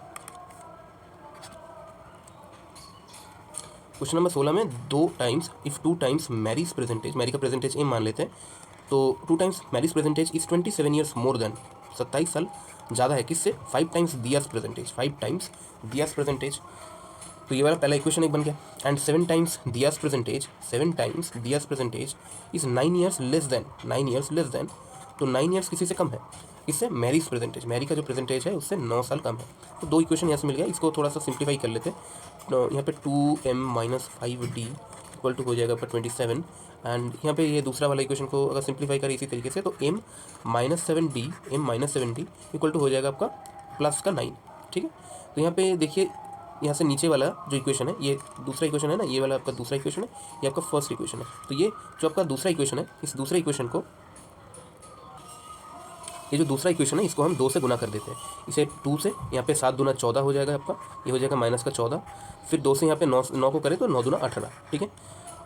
क्वेश्चन नंबर 16 में 2 times if 2 times Mary's percentage, Mary का परसेंटेज एम मान लेते हैं, तो 2 times Mary's percentage is 27 years more than, 27 साल ज़्यादा है किससे, 5 times Diya's percentage, 5 times Diya's percentage. तो ये वाला पहला इक्वेशन एक बन गया। And 7 times Diya's percentage, 7 times Diya's percentage is 9 years less than, 9 years less than. तो 9 ईयर्स किसी से कम है, इससे मैरीज परसेंटेज, मैरी का जो परसेंटेज है उससे 9 साल कम है। तो 2 इक्वेशन यहाँ से मिल गया। इसको थोड़ा सा सिंप्लीफाई कर लेते हैं। तो यहाँ पे 2m-5d इक्वल टू हो जाएगा पर 27। एंड यहाँ पे ये दूसरा वाला इक्वेशन को अगर सिंप्लीफाई करें इसी तरीके से तो m-7d इक्वल टू हो जाएगा आपका प्लस का 9। ठीक है, तो यहाँ पे देखिए यहाँ से नीचे वाला जो इक्वेशन है, ये दूसरा इक्वेशन है ना, ये वाला आपका दूसरा इक्वेशन है, ये आपका फर्स्ट इक्वेशन है। तो ये जो आपका दूसरा इक्वेशन है, इस दूसरे इक्वेशन को, ये जो दूसरा इक्वेशन है इसको हम 2 से गुना कर देते हैं। इसे 2 से, यहाँ पे 7 दूना 14 हो जाएगा आपका, ये हो जाएगा माइनस का 14। फिर 2 से यहाँ पे 9 को करें तो 9 दूना 18। ठीक है,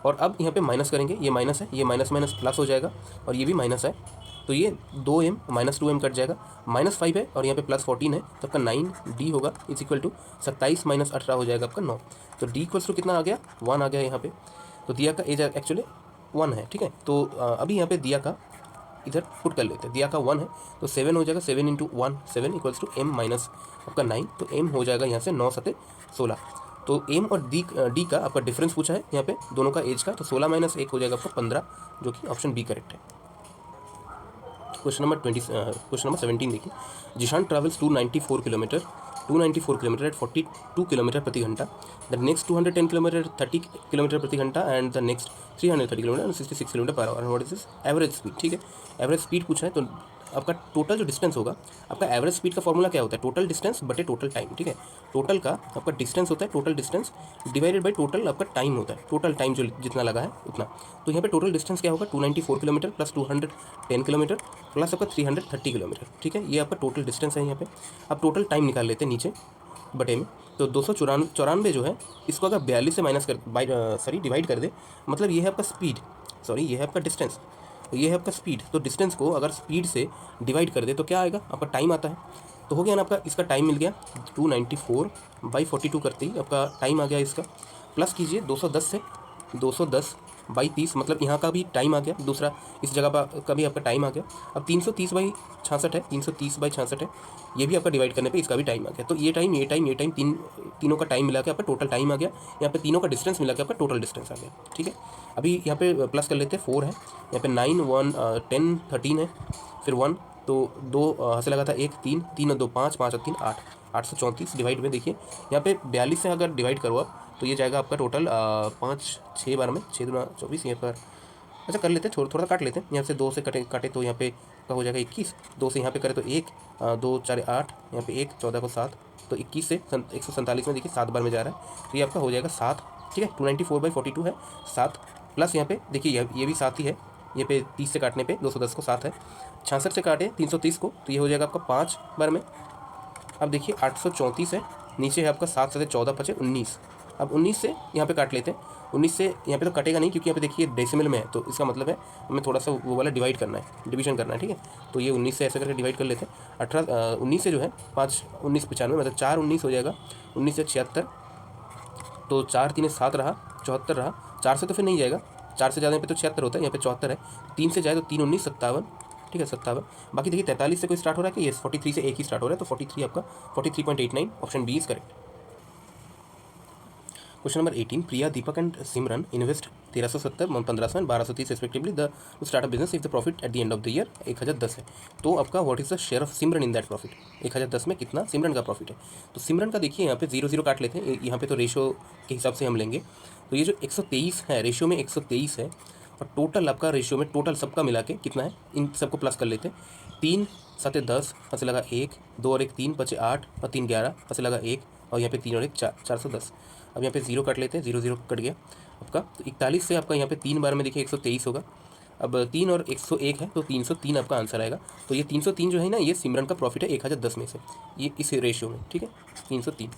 और अब यहाँ पे माइनस करेंगे, ये माइनस है, ये माइनस माइनस प्लस हो जाएगा, और ये भी माइनस है, तो ये 2m माइनस 2m कट जाएगा, -5 है और यहाँ पे प्लस 14 है, तो आपका 9d होगा इज इक्वल टू 27 माइनस 18 हो जाएगा आपका 9। तो d इक्वल्स टू कितना आ गया, 1 आ गया यहाँ पे। तो दिया का एज एक्चुअली 1 है। ठीक है, तो अभी यहाँ पे दिया का इधर पुट कर लेते हैं, दिया का 1 है तो 7 हो जाएगा, 7 into 1 7 equals to m minus आपका 9। तो m हो जाएगा यहाँ से 9 7 16। तो m और d का आपका डिफरेंस पूछा है यहाँ पे दोनों का एज का, तो 16 माइनस 1 हो जाएगा आपका 15, जो कि ऑप्शन बी करेक्ट है। क्वेश्चन नंबर 17 देखिए। Zeeshan travels 294 kilometre at 42 kilometre प्रति घंटा। द नेक्स्ट 210 किलोमीटर 30 किलोमीटर प्रति घंटा and the next 330 kilometre 66 kilometre per hour. What is this average speed. ठीक है, एवरेज स्पीड पूछा है, तो आपका टोटल जो डिस्टेंस होगा, आपका एवरेज स्पीड का फॉर्मूला क्या होता है, टोटल डिस्टेंस बटे टोटल टाइम। ठीक है, टोटल का आपका डिस्टेंस होता है, total distance divided by total आपका टाइम होता है, टोटल टाइम जो जितना लगा है उतना। तो यहाँ पे टोटल डिस्टेंस क्या होगा, 294 किलोमीटर प्लस 210 किलोमीटर प्लस आपका 330 किलोमीटर। ठीक है, ये आपका टोटल डिस्टेंस है यहाँ पे। अब टोटल टाइम निकाल लेते हैं नीचे बटे में। तो 294 जो है इसको अगर 42 से माइनस कर डिवाइड कर दे, मतलब ये है आपका स्पीड, ये है आपका डिस्टेंस, ये है आपका स्पीड। तो डिस्टेंस को अगर स्पीड से डिवाइड कर दे तो क्या आएगा, आपका टाइम आता है। तो हो गया ना आपका, इसका टाइम मिल गया 294/42 करते ही आपका टाइम आ गया इसका। प्लस कीजिए 210/30, मतलब यहाँ का भी टाइम आ गया, दूसरा इस जगह का भी आपका टाइम आ गया। अब 330/66 है, 330/66 है, ये भी आपका डिवाइड करने पे इसका भी टाइम आ गया। तो ये टाइम तीनों का टाइम मिला के आपका टोटल टाइम आ गया। यहाँ पे तीनों का डिस्टेंस मिला के आपका टोटल डिस्टेंस आ गया। ठीक है, अभी यहाँ पे प्लस कर लेते हैं, 4 है, यहाँ पे 9 1 10 13 है, फिर 1 तो 2 हंसे लगा था 1 3 3 और 2 5 5 और 3 8 834 डिवाइड में देखिए यहाँ पे 42 से अगर डिवाइड करो आप तो ये जाएगा आपका टोटल 5 6 बार में 6 दूना 24 यहाँ पर। अच्छा कर लेते हैं, थोड़ा सा काट लेते हैं, यहाँ से 2 से काटे तो यहाँ पे का हो जाएगा 21, 2 से यहाँ पे करें तो 1 2 4 8, यहाँ पे 1 14 को 7, तो 21 से 147 में देखिए 7 बार में जा रहा है, तो ये आपका हो जाएगा 7। ठीक है, 294/42 है 7, प्लस यहाँ पे देखिए ये भी 7 ही है, ये पे 30 से काटने पे 210 को 7 है, 66 से काटे 330 को तो ये हो जाएगा आपका 5 बार में। अब देखिए 834 है, नीचे है आपका 7 से 14 बचे 19। अब 19 से यहाँ पे काट लेते हैं, 19 से यहाँ पे तो कटेगा नहीं क्योंकि यहाँ पे देखिए डेसिमल में है, तो इसका मतलब है हमें थोड़ा सा वो वाला डिवाइड करना है, डिवीजन करना है। ठीक है, तो ये 19 से ऐसे करके डिवाइड कर लेते हैं। 19 से जो है 5 19 95, मतलब 4 19 हो जाएगा, 19 से 76, तो 4 3 7 रहा, 74 रहा, 4 से तो फिर नहीं जाएगा, 4 से ज़्यादा पे तो 76 होता है, यहाँ पे 74 है, 3 से जाए तो 3 19 57। ठीक है 57, बाकी देखिए 43 से कोई स्टार्ट हो रहा है कि ये 43 से एक ही स्टार्ट हो रहा है, तो 43 आपका 43.89 option B is correct. Question number 18, Priya Deepak and Simran invest 1370 1500 and 1230 respectively the startup business if the profit at the end of the year 1010 है। तो आपका what is the share of Simran in that profit, 1010 में कितना सिमरन का प्रॉफिट है। तो सिमरन का देखिए यहाँ पे 0 काट लेते हैं, यहाँ पे तो रेशो के हिसाब से हम लेंगे, तो ये जो 123 है रेशियो में 123 है, और टोटल आपका रेशियो में टोटल सबका मिला के कितना है, इन सबको प्लस कर लेते हैं। 3 7 10 हंसे लगा 1 2 और 1 3 बचे 8 और 3 11 हंसे लगा 1 और यहाँ पे 3 और 1 4 410। अब यहाँ पे 0 काट लेते हैं, 0 कट गया आपका, तो 41 से आपका यहाँ पे 3 बार में देखिए 123 होगा। अब 3 और 101 है तो 303 आपका आंसर आएगा। तो ये 303 जो है ना, ये सिमरन का प्रॉफिट है 1010 में से, ये इस रेशियो में। ठीक है 303।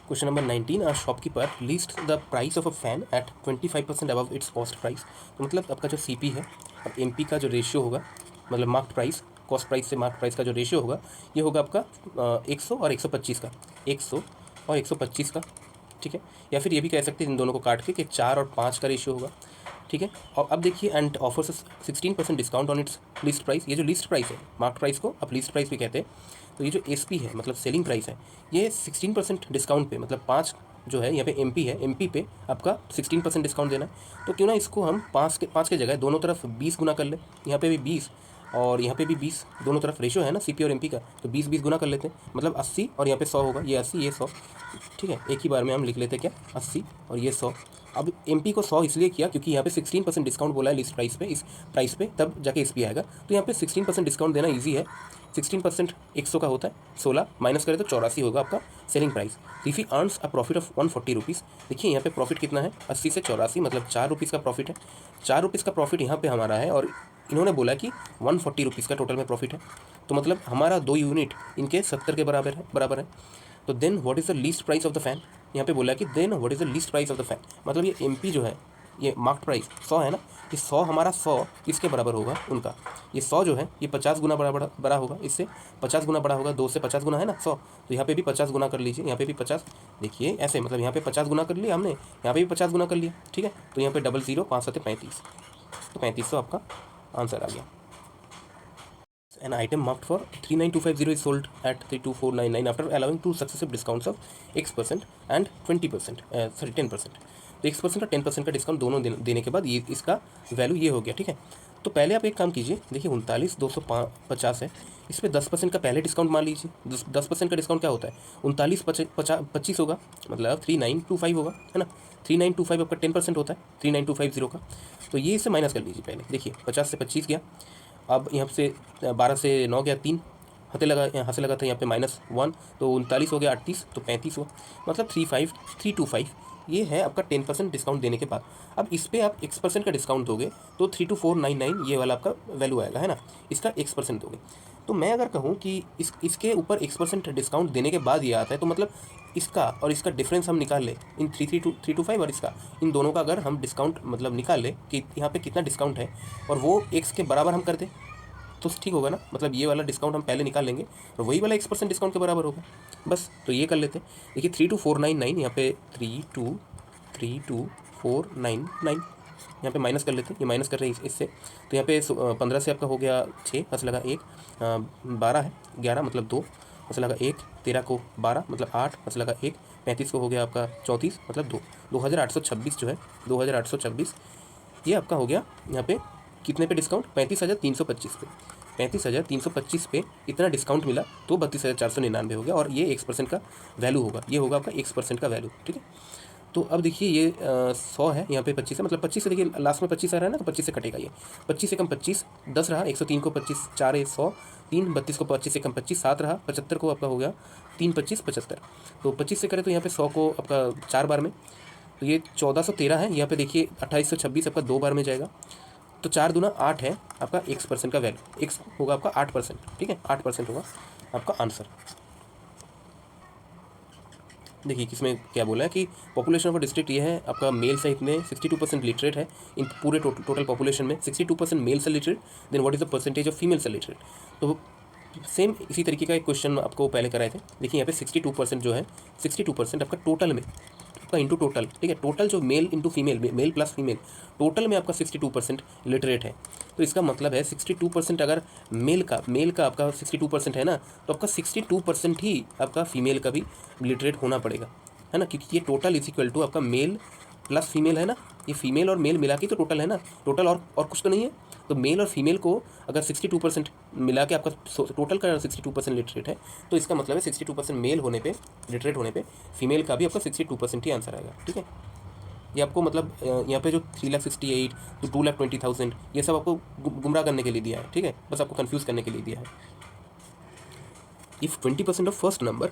Question number 19, a shopkeeper list the price of a fan at 25% above its cost price. तो मतलब आपका जो सीपी है और एमपी का जो रेशियो होगा, मतलब मार्क्ड प्राइस, कॉस्ट प्राइस से मार्क्ड प्राइस का जो रेशियो होगा, ये होगा आपका 100 और 125 का, 100 और 125 का। ठीक है। या फिर ये भी कह सकते हैं इन दोनों को काट के कि 4 और 5 का रेशियो होगा, ठीक है। और अब देखिए and offers 16% discount on it's list price. ये जो लिस्ट प्राइस है, मार्क प्राइस को आप लिस्ट प्राइस भी कहते हैं, तो ये जो एसपी है मतलब सेलिंग प्राइस है, ये 16% डिस्काउंट पे, मतलब 5 जो है यहाँ पे एमपी है, एमपी पे आपका 16% डिस्काउंट देना है। तो क्यों ना इसको हम 5 के जगह दोनों तरफ 20 गुना कर ले, यहाँ पे भी 20 और यहाँ पे भी 20, दोनों तरफ रेशो है ना सीपी और एमपी का, तो 20 गुना कर लेते हैं, मतलब 80 और यहाँ पे 100 होगा, ये 80 ये 100, ठीक है। एक ही बार में हम लिख लेते हैं क्या, 80 और ये 100। अब एमपी को 100 इसलिए किया क्योंकि यहाँ पे 16% डिस्काउंट बोला है लिस्ट प्राइस पे, इस प्राइस पे तब जाके एसपी आएगा, तो यहाँ पे 16% डिस्काउंट देना ईजी है। 16% 100 का होता है, 16 माइनस करें तो 84 होगा आपका selling price. If he earns a profit of 140 rupees, देखिए यहाँ पे प्रॉफिट कितना है, 80 से 84, मतलब 4 रुपीज़ का प्रॉफिट है। 4 रुपीज़ का प्रॉफिट यहाँ पे हमारा है और इन्होंने बोला कि 140 रुपीज़ का टोटल में प्रॉफिट है, तो मतलब हमारा 2 यूनिट इनके 70 के बराबर है। तो then what is the list price of the fan, यहाँ पे बोला कि then what is the list price of the fan, मतलब ये एमपी जो है, ये मार्क प्राइस 100 है ना, ये 100 हमारा 100 किसके बराबर होगा, उनका ये 100 जो है ये 50 गुना बड़ा होगा, इससे 50 गुना बड़ा होगा, 2 से 50 गुना है ना 100, तो यहाँ पे भी 50 गुना कर लीजिए, यहाँ पे भी 50, देखिए ऐसे, मतलब यहाँ पे 50 गुना कर लिया हमने, यहाँ पे भी 50 गुना कर लिया, ठीक है। तो यहाँ पे 00 5 7 35, तो 3500 आपका आंसर आ गया। An item marked for 39250 is sold at 32499 after allowing two successive discounts of X% and 20%, 10%। तो X% और 10% का डिस्काउंट दोनों देने के बाद ये इसका वैल्यू ये हो गया, ठीक है। तो पहले आप एक काम कीजिए, देखिए 39,250 है, इस पर 10% का पहले डिस्काउंट मान लीजिए। 10% का डिस्काउंट क्या होता है, 39 होगा, मतलब 3925 होगा, है ना। 3925 आपका 10% होता है 39250 का, तो ये इससे माइनस कर लीजिए पहले। देखिए 50 से 25 गया, अब यहाँ से 12 से 9 गया, 3 यहाँ से लगा था यहाँ पे -1, तो 39 हो गया, 38 तो 35 हुआ, मतलब 35325 ये है आपका 10% डिस्काउंट देने के बाद। अब इस पर आप X% का डिस्काउंट दोगे तो 32499 ये वाला आपका वैल्यू आएगा, है ना, इसका X% दोगे। तो मैं अगर कहूँ कि इसके ऊपर X% डिस्काउंट देने के बाद ये आता है, तो मतलब इसका और इसका डिफरेंस हम निकाल लें, इन 325 और इसका, इन दोनों का अगर हम डिस्काउंट मतलब निकाल लें कि यहाँ पे कितना डिस्काउंट है और वो X के बराबर हम कर दें तो ठीक होगा ना, मतलब ये वाला डिस्काउंट हम पहले निकाल लेंगे और वही वाला X% डिस्काउंट के बराबर होगा, बस। तो ये कर लेते हैं, देखिए 32499 यहाँ पे 32499 यहाँ पे माइनस कर लेते हैं, ये माइनस कर रहे हैं इससे, तो यहाँ पे 15 से आपका हो गया 6, हंस लगा 1, 12 है 11 मतलब 2, हंस लगा 1, 13 को 12 मतलब 8, हंस लगा 1, 35 को हो गया आपका 34 मतलब 2, 2826 जो है 2826 ये आपका हो गया यहाँ पे कितने पे डिस्काउंट, 35,325 पे, 35,325 पे इतना डिस्काउंट मिला तो 32,499 हो गया, और ये X% का वैल्यू होगा, ये होगा आपका X% का वैल्यू, ठीक है। तो अब देखिए ये 100 है, यहाँ पे 25 है, मतलब 25 से देखिए लास्ट में 25 आ रहा है ना, तो 25 से कटेगा ये, 25 से कम 25 10 रहा, 103 को 25 4 है 100, 3 32 को 25 से कम 25 7 रहा, 75 को आपका हो गया 3 25 75, तो 25 से करें तो यहाँ पे 100 को आपका 4 बार में, तो ये 1413 है, यहाँ पे देखिए 2826 आपका 2 बार में जाएगा, तो 4 दूना 8 है आपका X% का वैल्यू, X होगा आपका 8%, ठीक है, 8% होगा आपका आंसर। देखिए किसमें क्या बोला है कि पॉपुलेशन ऑफ डिस्ट्रिक्ट ये है आपका, मेल सहित में 62% लिटरेट है, इन पूरे टोटल पॉपुलेशन में 62% मेल से literate, then what is the percentage of female से लिटरेट। तो सेम इसी तरीके का एक क्वेश्चन आपको पहले कराए थे, देखिए यहाँ पे 62% जो है, 62% आपका टोटल में, आपका इंटू टोटल, ठीक है, टोटल जो male into female, male plus female, total में आपका 62% लिटरेट है। तो इसका मतलब है 62% अगर मेल का आपका 62% है ना, तो आपका 62% ही आपका फीमेल का भी लिटरेट होना पड़ेगा, है ना, क्योंकि ये टोटल इज इक्वल टू आपका मेल प्लस फीमेल है ना, ये फीमेल और मेल मिला के तो टोटल है ना, टोटल और कुछ तो नहीं है। तो मेल और फीमेल को अगर 62% मिला के आपका टोटल का 62% लिटरेट है, तो इसका मतलब है 62% मेल होने पे, लिटरेट होने पे फीमेल का भी आपका 62% ही आंसर आएगा, ठीक है। ये आपको मतलब यहाँ पे जो 3,68,000 तो 2,20,000 ये सब आपको गुमराह करने के लिए दिया है, ठीक है, बस आपको कंफ्यूज करने के लिए दिया है। If 20% of first number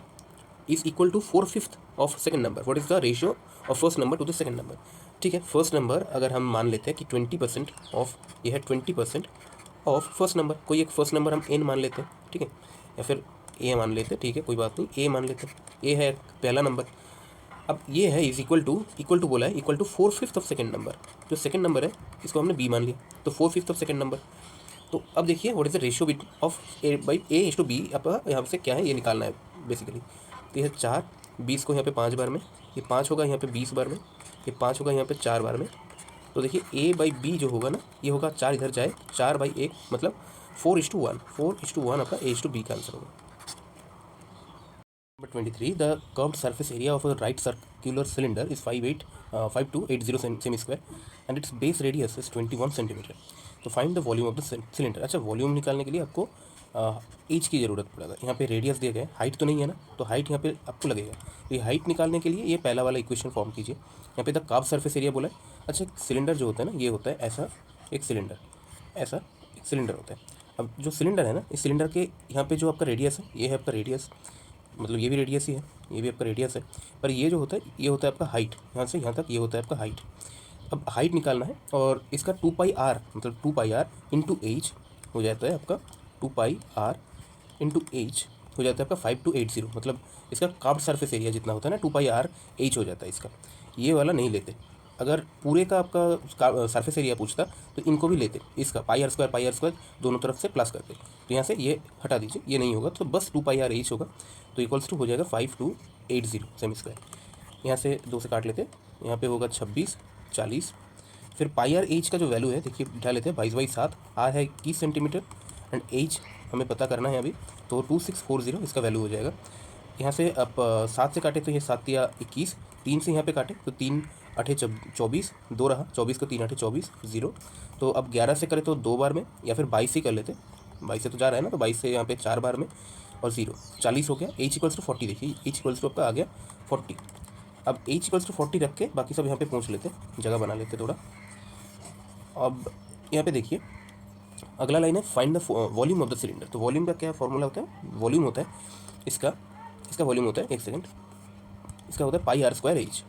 is equal to 4/5 of second number, what is the ratio of first number to the second number, ठीक है। फर्स्ट नंबर अगर हम मान लेते हैं कि 20% ऑफ, ये है 20% ऑफ फर्स्ट नंबर, कोई एक फर्स्ट नंबर हम n मान लेते हैं, ठीक है, या फिर a मान लेते हैं, ठीक है, कोई बात नहीं, a मान लेते हैं, a है पहला नंबर। अब ये है इज इक्वल टू बोला है, equal to 4/5 of second number, जो सेकंड नंबर है इसको हमने b मान लिया, तो 4/5 ऑफ सेकंड नंबर। तो अब देखिए what is the ratio of a/b, अब यहाँ से क्या है ये निकालना है बेसिकली। तो यह 4, 20 को यहाँ पे 5 बार में, ये 5 होगा यहाँ पे 20 बार में, ये 5 होगा यहाँ पे 4 बार में। तो देखिए A/B जो होगा ना, ये होगा 4 इधर जाए, 4/1 मतलब 4:1, 4:1 आपका A/B का आंसर होगा। Number 23, the curved surface area of a right circular cylinder is 5280 semi square and its base radius is 21 centimeter. तो find the volume of the cylinder. अच्छा, वॉल्यूम निकालने के लिए आपको एज की ज़रूरत पड़ेगा। यहाँ पे रेडियस दिया गया है, हाइट तो नहीं है ना, तो हाइट यहाँ पे आपको लगेगा। तो ये हाइट निकालने के लिए ये पहला वाला इक्वेशन फॉर्म कीजिए। यहाँ पे द कर्व्ड सरफेस एरिया बोला है। अच्छा, सिलेंडर जो होता है ना, ये होता है ऐसा एक सिलेंडर, ऐसा एक सिलेंडर होता है। अब जो सिलेंडर है ना, इस सिलेंडर के यहाँ पे जो आपका रेडियस है, ये है आपका रेडियस, मतलब ये भी रेडियस ही है, ये भी आपका रेडियस है। पर ये जो होता है, ये होता है आपका हाइट, यहाँ से यहाँ तक ये होता है आपका हाइट। अब हाइट निकालना है और इसका 2πr मतलब 2πr इंटू एच हो जाता है आपका, 2πr इंटू एच हो जाता है आपका 5280, मतलब इसका कर्व्ड सरफेस एरिया जितना होता है ना 2πr एच हो जाता है इसका। ये वाला नहीं लेते। अगर पूरे का आपका सरफेस एरिया पूछता तो इनको भी लेते, इसका πr² दोनों तरफ से प्लस करते। तो यहाँ से ये हटा दीजिए, ये नहीं होगा, तो बस 2πr एच होगा। तो इक्वल्स टू हो जाएगा 5280 सेमी स्क्वायर। यहाँ से 2 से काट लेते, यहाँ पे होगा 26 40। फिर πr एच का जो वैल्यू है देखिए उठा लेते हैं, 22/7, आर है 21 सेंटीमीटर एंड एच हमें पता करना है अभी, तो 2640 इसका वैल्यू हो जाएगा। यहाँ से आप 7 से काटे तो ये 7 या 21, 3 से यहाँ पे काटे तो 3 8 24, 2 रहा, 24 को 3 8 24 0। तो अब 11 से करें तो 2 बार में, या फिर 22 से कर लेते, 22 से तो जा रहा है ना, तो 22 से यहाँ पे 4 बार में और 0, 40 हो गया। एच इक्वल्स टू 40, देखिए एच इक्वल्स टू आपका आ गया 40। अब एच इक्वल्स टू 40 रख के बाकी सब यहाँ पे पहुँच लेते, जगह बना लेते थोड़ा। अब यहाँ पे देखिए अगला लाइन है find the volume of the cylinder. तो वॉल्यूम का क्या फॉर्मूला होता है? वॉल्यूम होता है इसका वॉल्यूम होता है, एक सेकंड, इसका होता है πr²h,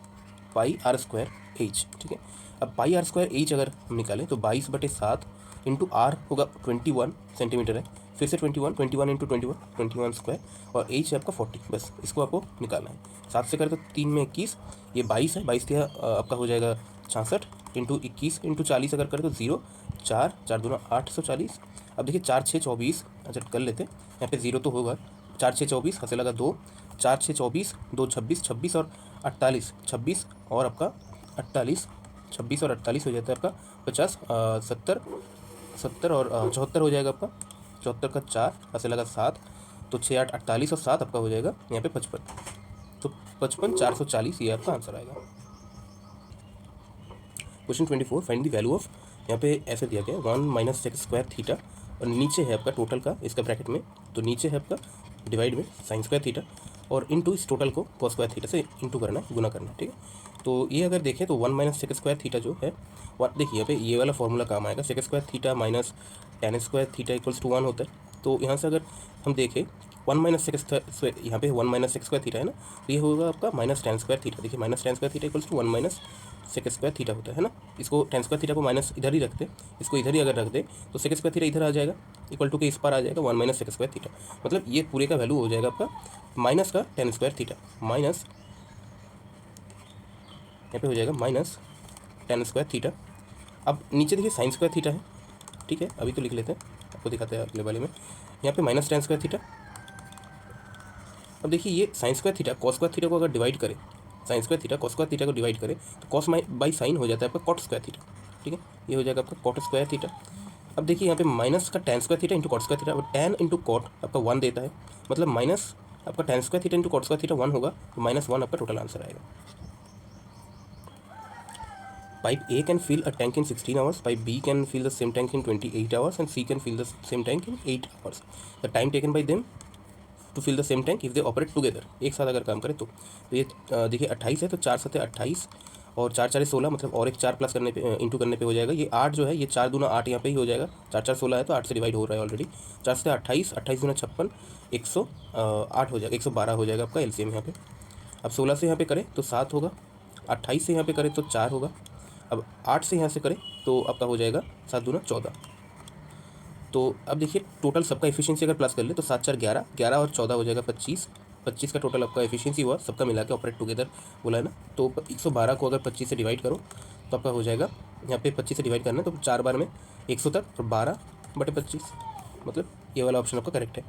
πr²h, ठीक है। अब πr²h अगर हम निकालें तो 22/7 इंटू आर होगा 21 सेंटीमीटर है, फिर से 21 इंटू 21 स्क्वायर, और एच है आपका 40। बस इसको आपको निकालना है। 7 से करें तो 3 में 21, ये 22 है, 22 आपका हो जाएगा 66 इंटू 21 इंटू 40 अगर करें तो 0, 4 4 दूना 840। अब देखिए 4 6 24, अच्छा कर लेते हैं, यहाँ पे 0 तो होगा, 4 6 24, हंसे लगा 2, 4 6 24, 2 26, 26 और 48, 26 और आपका 48, 26 और 48 हो जाता है आपका 50, 70 70 और 74 हो जाएगा आपका, 74 का 4 हंसे लगा 7, तो 6 8 48 और 7 आपका हो जाएगा यहाँ पे 55। तो 55 440 ये आपका आंसर आएगा। Question 24, find the value of, यहाँ पे ऐसे दिया गया 1 - sec² थीटा, और नीचे है आपका टोटल का इसका ब्रैकेट में, तो नीचे है आपका डिवाइड में sin² थीटा, और इनटू इस टोटल को cos² थीटा से इनटू करना है, गुना करना है, ठीक है। तो ये अगर देखें तो 1 - sec² थीटा जो है, देखिए यहाँ पे ये वाला फॉर्मूला काम आएगा, sec² theta minus tan² theta equals to 1 होता है। तो यहाँ से अगर हम देखें 1 - sec², यहाँ पे 1 - sec² थीटा है ना, तो ये होगा आपका माइनस tan² थीटा। देखिए minus tan² theta equals to 1 - sec² theta होता है ना। इसको tan² थीटा को माइनस इधर ही रखते, इसको इधर ही अगर रख दे तो sec² थीटा इधर आ जाएगा, इक्वल टू के इस पर आ जाएगा 1 - sec² थीटा, मतलब ये पूरे का वैल्यू हो जाएगा आपका माइनस का tan² थीटा, माइनस यहाँ पे हो जाएगा माइनस tan² थीटा। अब नीचे देखिए sin² थीटा है, ठीक है, अभी तो लिख लेते हैं, आपको दिखाते हैं अगले वाले में। यहाँ पे माइनस tan² थीटा। अब देखिए ये sin² थीटा cos² थीटा को अगर डिवाइड करें, sin² थीटा cos² थीटा को डिवाइड करें तो cos बाई साइन हो जाता है आपका cot² थीटा, ठीक है, ये हो जाएगा आपका cot² थीटा। अब देखिए यहाँ पे माइनस का tan² theta into cot² theta, अब tan इंटू कॉट आपका 1 देता है, मतलब माइनस आपका tan² theta into cot² theta 1 होगा, तो -1 आपका टोटल आंसर आएगा। Pipe A can fill a tank in 16 hours, pipe B can fill the same tank in 28 hours, and C can fill the same tank in 8 hours. The time taken by them to fill the same tank if they operate together, एक साथ अगर काम करें तो ये देखिए 28 है, तो 4 7 28 और 4 4 16, मतलब और एक 4 प्लस करने पे इंटू करने पे हो जाएगा। ये 8 जो है, ये 4 दूना 8 यहाँ पे ही हो जाएगा, 4 4 16 है तो 8 से डिवाइड हो रहा है ऑलरेडी, 4 से 28, 28 दूना 56, 108 हो जाएगा, 112 हो जाएगा आपका एलसीएम यहाँ पे। अब 16 से यहाँ पे करें तो 7 होगा, 28 से यहाँ पे करें तो 4 होगा, अब 8 से यहाँ से करें तो आपका हो जाएगा 7 दूना 14। तो अब देखिए टोटल सबका एफिशिएंसी अगर प्लस कर ले तो 7 4 11, 11 और 14 हो जाएगा 25, 25 का टोटल आपका एफिशिएंसी हुआ, सबका मिला के ऑपरेट टुगेदर बोला है ना। तो 112 को अगर 25 से डिवाइड करो तो आपका हो जाएगा, यहाँ पे 25 से डिवाइड करना है तो 4 बार में 100 तक, और 12/25, मतलब ये वाला ऑप्शन आपका करेक्ट है।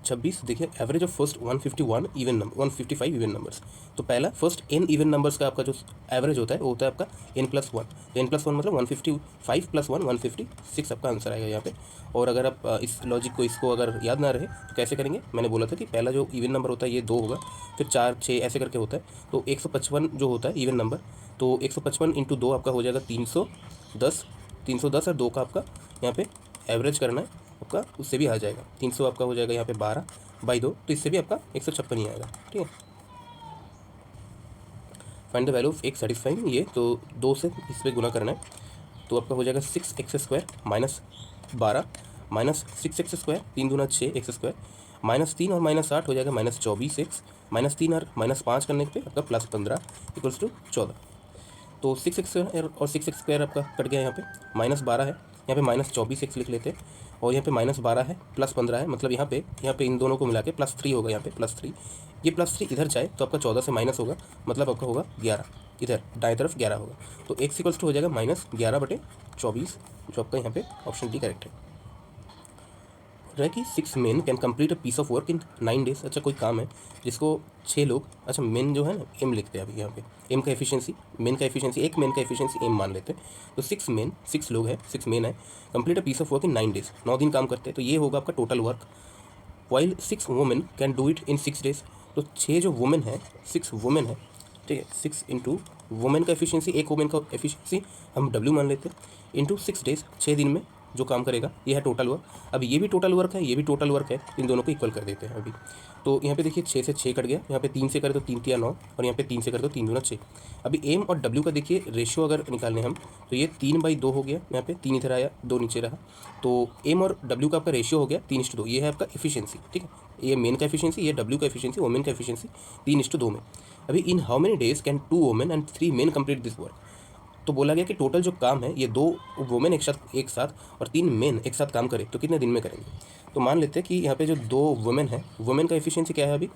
26 देखिए average of first 151 even number 155 even numbers. तो पहला फर्स्ट n इवन नंबर्स का आपका जो एवरेज होता है वो होता है आपका n+1। तो n+1 मतलब 155 + 1 156 आपका आंसर आएगा यहाँ पे। और अगर आप इस लॉजिक को इसको अगर याद ना रहे तो कैसे करेंगे, मैंने बोला था कि पहला जो इवन नंबर होता है ये 2 होगा, फिर 4 6 ऐसे करके होता है। तो 155 जो होता है इवन नंबर, तो 155 × 2 आपका हो जाएगा 310। 310 और 2 का आपका यहाँ पे एवरेज करना है आपका, उससे भी आ जाएगा 300 आपका हो जाएगा यहाँ पे 12/2, तो इससे भी आपका 156 ही आएगा। ठीक है, find the value of x satisfying ये, तो 2 से इस पर गुना करना है, तो आपका हो जाएगा 6x² - 12 -6x², 3 दूना 6x², -3 और -8 हो जाएगा -24x, -3 और -5 करने पे आपका +15 = 14। तो 6x² और 6x² आपका कट गया, यहाँ पे -12 है, यहाँ पे -24x लिख लेते हैं, और यहाँ पे -12 है +15 है, मतलब यहाँ पे इन दोनों को मिला के +3 होगा, यहाँ पे +3, ये +3 इधर जाए तो आपका 14 से माइनस होगा, मतलब आपका होगा 11, इधर दाएं तरफ 11 होगा। तो x = हो जाएगा -11/24, जो आपका यहाँ पे ऑप्शन डी करेक्ट है। रहा कि 6 men can complete a piece of work in 9 days। अच्छा, कोई काम है जिसको 6 लोग, अच्छा मेन जो है ना एम लिखते हैं अभी यहाँ पे, एम का एफिशिएंसी, मेन का एफिशिएंसी, एक मेन का एफिशिएंसी एम मान लेते हैं। तो 6 men, 6 लोग हैं, 6 men है, complete a piece of work in 9 days, 9 दिन काम करते हैं, तो ये होगा आपका total work. While 6 women can do it in 6 days। तो 6 जो वुमेन है, 6 वुमेन है, ठीक है, 6 × वुमेन का एफिशिएंसी, एक वुमेन का एफिशिएंसी हम W मान लेते हैं, इंटू 6 days, 6 दिन में जो काम करेगा, ये है टोटल वर्क। अब ये भी टोटल वर्क है, ये भी टोटल वर्क है, इन दोनों को इक्वल कर देते हैं अभी। तो यहाँ पे देखिए 6 से 6 कट गया, यहाँ पे 3 से करे तो 3 × 9, और यहाँ पे 3 से करे तो 3 दूना 6। अभी एम और डब्ल्यू का देखिए रेशियो अगर निकालने हम, तो ये 3/2 हो गया, यहाँ पे 3 इधर आया, 2 नीचे रहा, तो एम और डब्ल्यू का आपका रेशियो हो गया 3:2। ये है आपका एफिशिएंसी, ठीक है, ये मेन का एफिशिएंसी, ये डब्ल्यू का एफिशिएंसी, वोमेन का एफिशिएंसी, 3:2 में। अभी in how many days can 2 women and 3 men complete this work. तो बोला गया कि टोटल जो काम है ये 2 वुमेन एक साथ और 3 मेन एक साथ काम करें तो कितने दिन में करेंगे। तो मान लेते हैं कि यहाँ पे जो 2 वुमेन है, वुमेन का एफिशिएंसी क्या है, अभी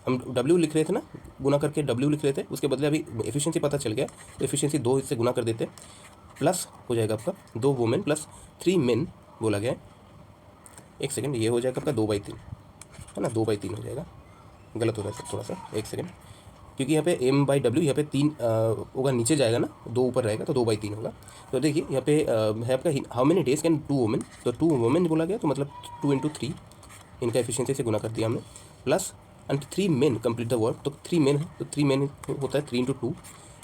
हम W लिख रहे थे ना, गुना करके W लिख रहे थे, उसके बदले अभी एफिशिएंसी पता चल गया, तो एफिशिएंसी 2 से गुना कर देते, प्लस हो जाएगा आपका 2 वुमेन प्लस 3 men बोला गया है। एक सेकेंड, ये हो जाएगा आपका 2/3 है ना, 2/3 हो जाएगा, गलत हो रहा है थोड़ा सा, एक सेकेंड, क्योंकि यहाँ पे m/w यहाँ पे 3 होगा, नीचे जाएगा ना, 2 ऊपर रहेगा तो 2/3 होगा। तो देखिए यहाँ पे है आपका how many days can 2 women, तो 2 वुमेन बोला गया, तो मतलब 2 × 3 इनका एफिशिएंसी से गुना कर दिया हमने, plus and 3 men complete the work, तो 3 men है, तो 3 men होता है 3 × 2,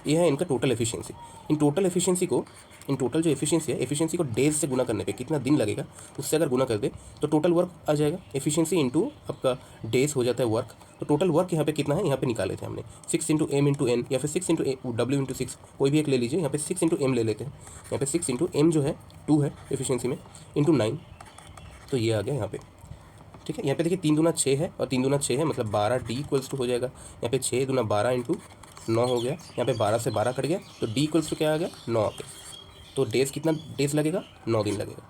ये है इनका total efficiency. In total efficiency को, इन टोटल जो एफिशिएंसी है, एफिशिएंसी को डेज से गुना करने पे कितना दिन लगेगा उससे अगर गुना कर दे तो टोटल वर्क आ जाएगा। एफिशिएंसी इंटू आपका डेज हो जाता है वर्क, तो टोटल वर्क यहाँ पे कितना है, यहाँ पे निकाले थे हमने 6 × m × n, या फिर 6 × w × 6, कोई भी एक ले लीजिए। यहाँ पे 6 × m ले लेते हैं, यहाँ पे 6 × m जो है 2 है एफिशिएंसी में, इंटू 9, तो ये आ गया यहाँ पे, ठीक है। यहाँ पे देखिए 3 दूना 6 है, और 3 दूना 6 है मतलब 12D = हो जाएगा, यहाँ पे 6 दूना 12 × 9 हो गया, यहाँ पे 12 से 12 कट गया, तो D = क्या आ गया, 9 आ गया। तो डेज कितना डेज लगेगा, 9 दिन लगेगा।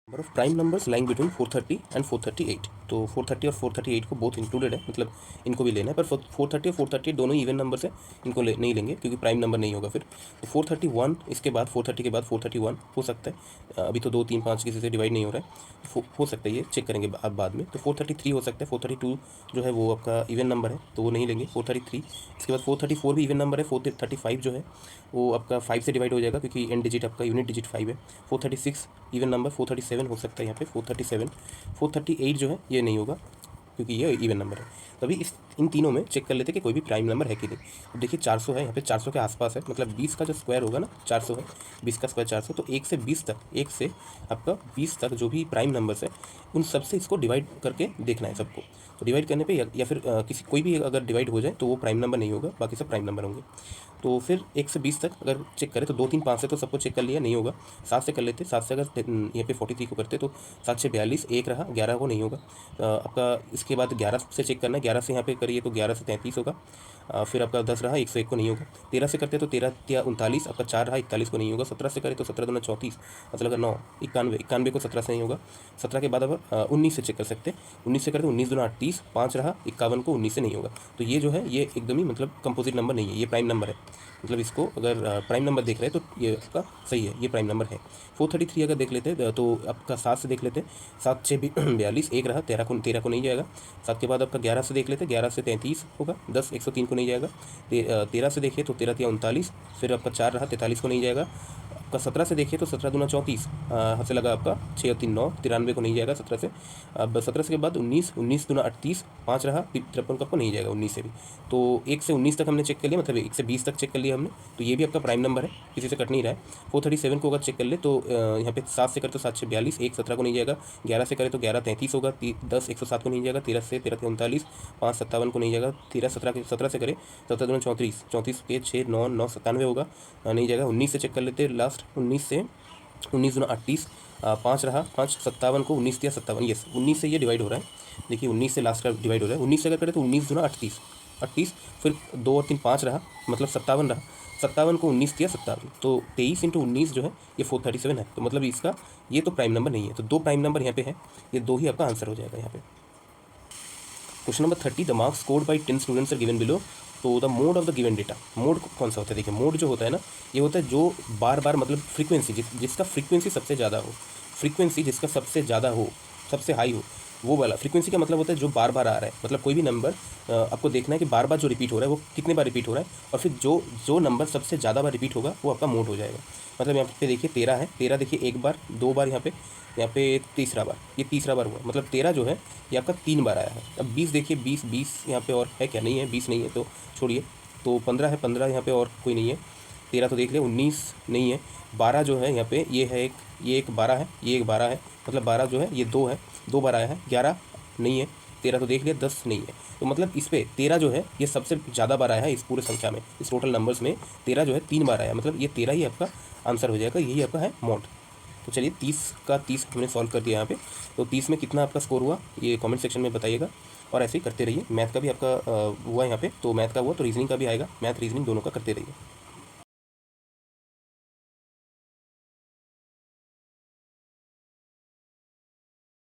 Number of prime numbers lying between 430 and 438, तो 430 और 438 को बोथ इंक्लूडेड है, मतलब इनको भी लेना है, पर 430 और 438 दोनों इवन नंबर्स है, इनको नहीं लेंगे क्योंकि प्राइम नंबर नहीं होगा फिर। तो 431 इसके बाद 430 के बाद 431 हो सकता है, अभी तो 2 3 5 किसी से डिवाइड नहीं हो रहा है, हो सकता है, ये चेक करेंगे आप बाद में। तो 433 हो सकता है, 432 जो है वो आपका इवन नंबर है तो वो नहीं लेंगे 433। इसके बाद 434 भी इवन नंबर है, 435 जो है वो आपका 5 से डिवाइड हो जाएगा क्योंकि एंड डिजिट आपका यूनिट डिजिट 5 है। 436 इवन नंबर, 437 हो सकता है यहाँ पे, 437, 438 जो है ये नहीं होगा क्योंकि ये इवन नंबर है। तो अभी इन तीनों में चेक कर लेते हैं कि कोई भी प्राइम नंबर है कि नहीं। अब देखिए 400 है यहाँ पे, 400 के आसपास है, मतलब 20 का जो स्क्वायर होगा ना, 400 है, 20 का स्क्वायर 400, तो 1 से 20 तक, 1 से आपका 20 तक जो भी प्राइम नंबर्स है उन सब से इसको डिवाइड करके देखना है सबको। तो डिवाइड करने पे या फिर किसी कोई भी अगर डिवाइड हो जाए तो वो प्राइम नंबर नहीं होगा, बाकी सब प्राइम नंबर होंगे। तो फिर 1 से 20 तक अगर चेक करें तो 2 3 5 से तो सबको चेक कर लिया, नहीं होगा। 7 से कर लेते, 7 से अगर यहाँ पे 43 को करते तो 7 से 42, 1 रहा, 11 को नहीं होगा आपका। इसके बाद 11 से चेक करना है, 11 से यहाँ पे करिए तो 11 से 33 होगा, फिर आपका 10 रहा, 101 को नहीं होगा। 13 से करते तो 13 या 39, आपका 4 रहा, 41 को नहीं होगा। 17 से करे तो 17 दूना 34, मतलब 9, 91, 91 को 17 से नहीं होगा। 17 के बाद अब 19 से चेक कर सकते हैं, 19 से करते 19 दूना 38, 5 रहा, 51 को 19 से नहीं होगा। तो ये जो है ये एकदम ही मतलब कंपोजिट नंबर नहीं है, ये प्राइम नंबर है, मतलब इसको अगर प्राइम नंबर देख रहे हैं तो ये आपका सही है, ये प्राइम नंबर है। 433 अगर देख लेते हैं तो आपका 7 से देख लेते हैं, 7 6 42, एक रहा, 13 को नहीं जाएगा। 7 के बाद आपका 11 से देख लेते हैं, 11 से 33 होगा, 10 103 को नहीं जाएगा। 13 से देखिए तो 13 3 39, फिर आपका 4 रहा, 43 को नहीं जाएगा। आपका 17 से देखिए तो 17 दूना 34, हाथ से लगा आपका 6 और 3 9, 93 को नहीं जाएगा 17 से। अब 17 से के बाद 19, 19 दूना 38, 5 रहा, 53 को आपको नहीं जाएगा 19 से भी। तो 1 से 19 तक हमने चेक कर लिया, मतलब 1 से 20 तक चेक कर लिया हमने, तो ये भी आपका प्राइम नंबर है, किसी से कट नहीं रहा है। 437 को अगर चेक कर ले तो यहाँ पे 7 से करे तो 7 से 42, 1 17 को नहीं जाएगा। 11 से करे तो 11 33 होगा, 10 107 को नहीं जाएगा। 13 से 13 39, 5 57 को नहीं जाएगा। 17 से करे 17 दूना 34, 34 के 6 9 9 97 होगा, नहीं जाएगा। 19 से चेक कर लेते हैं लास्ट, 19 से 19 दूना 38, 5 रहा, 5 57 को 19 दिया 57, यस 19 से ये डिवाइड हो रहा है। देखिए 19 से लास्ट का डिवाइड हो रहा है। 19 से अगर करें तो 19 दूना 38, 38, फिर 2 और 3 5 रहा, मतलब 57 रहा, 57 को 19 दिया 57, तो 23 × 19 जो है ये 437 है। तो मतलब इसका ये तो प्राइम नंबर नहीं है, तो 2 प्राइम नंबर यहाँ पे है, ये 2 ही आपका आंसर हो जाएगा यहाँ पे। Question number 30, the marks scored by 10 students are given below, तो the mode of the given data. Mode कौन सा होता है, देखिए मोड जो होता है ना, ये होता है जो बार बार, मतलब फ्रीक्वेंसी जिसका फ्रीक्वेंसी सबसे ज़्यादा हो, फ्रीक्वेंसी जिसका सबसे ज़्यादा हो, सबसे हाई हो, वो वाला फ्रीक्वेंसी का मतलब होता है जो बार बार आ रहा है। मतलब कोई भी नंबर आपको देखना है कि बार बार जो रिपीट हो रहा है वो कितने बार रिपीट हो रहा है, और फिर जो नंबर सबसे ज़्यादा बार रिपीट होगा वो आपका मोड हो जाएगा। मतलब यहाँ पे देखिए 13 है, 13 देखिए एक बार, 2 बार, यहाँ पे तीसरा बार, ये तीसरा बार हुआ, मतलब 13 जो है ये आपका 3 बार आया है। अब 20 देखिए, 20 यहाँ पे और है क्या, नहीं है, 20 नहीं है तो छोड़िए। तो 15 है, 15 यहाँ पे और कोई नहीं है। 13 तो देख लिया, 19 नहीं है। 12 जो है यहाँ पे ये है एक, ये एक 12 है, ये एक 12 है, मतलब 12 जो है ये 2 है, 2 बार आया है। 11 नहीं है, 13 तो देख लिया, 10 नहीं है। तो मतलब इस पर 13 जो है ये सबसे ज़्यादा बार आया है इस पूरे संख्या में, इस टोटल नंबर्स में 13 जो है 3 बार आया, मतलब ये 13 ही आपका आंसर हो जाएगा, यही आपका है मोड। तो चलिए 30 का 30 हमने सॉल्व कर दिया यहाँ पे। तो 30 में कितना आपका स्कोर हुआ ये कमेंट सेक्शन में बताइएगा, और ऐसे ही करते रहिए। मैथ का भी आपका हुआ यहाँ पे, तो मैथ का हुआ तो रीजनिंग का भी आएगा, मैथ रीजनिंग दोनों का करते रहिए।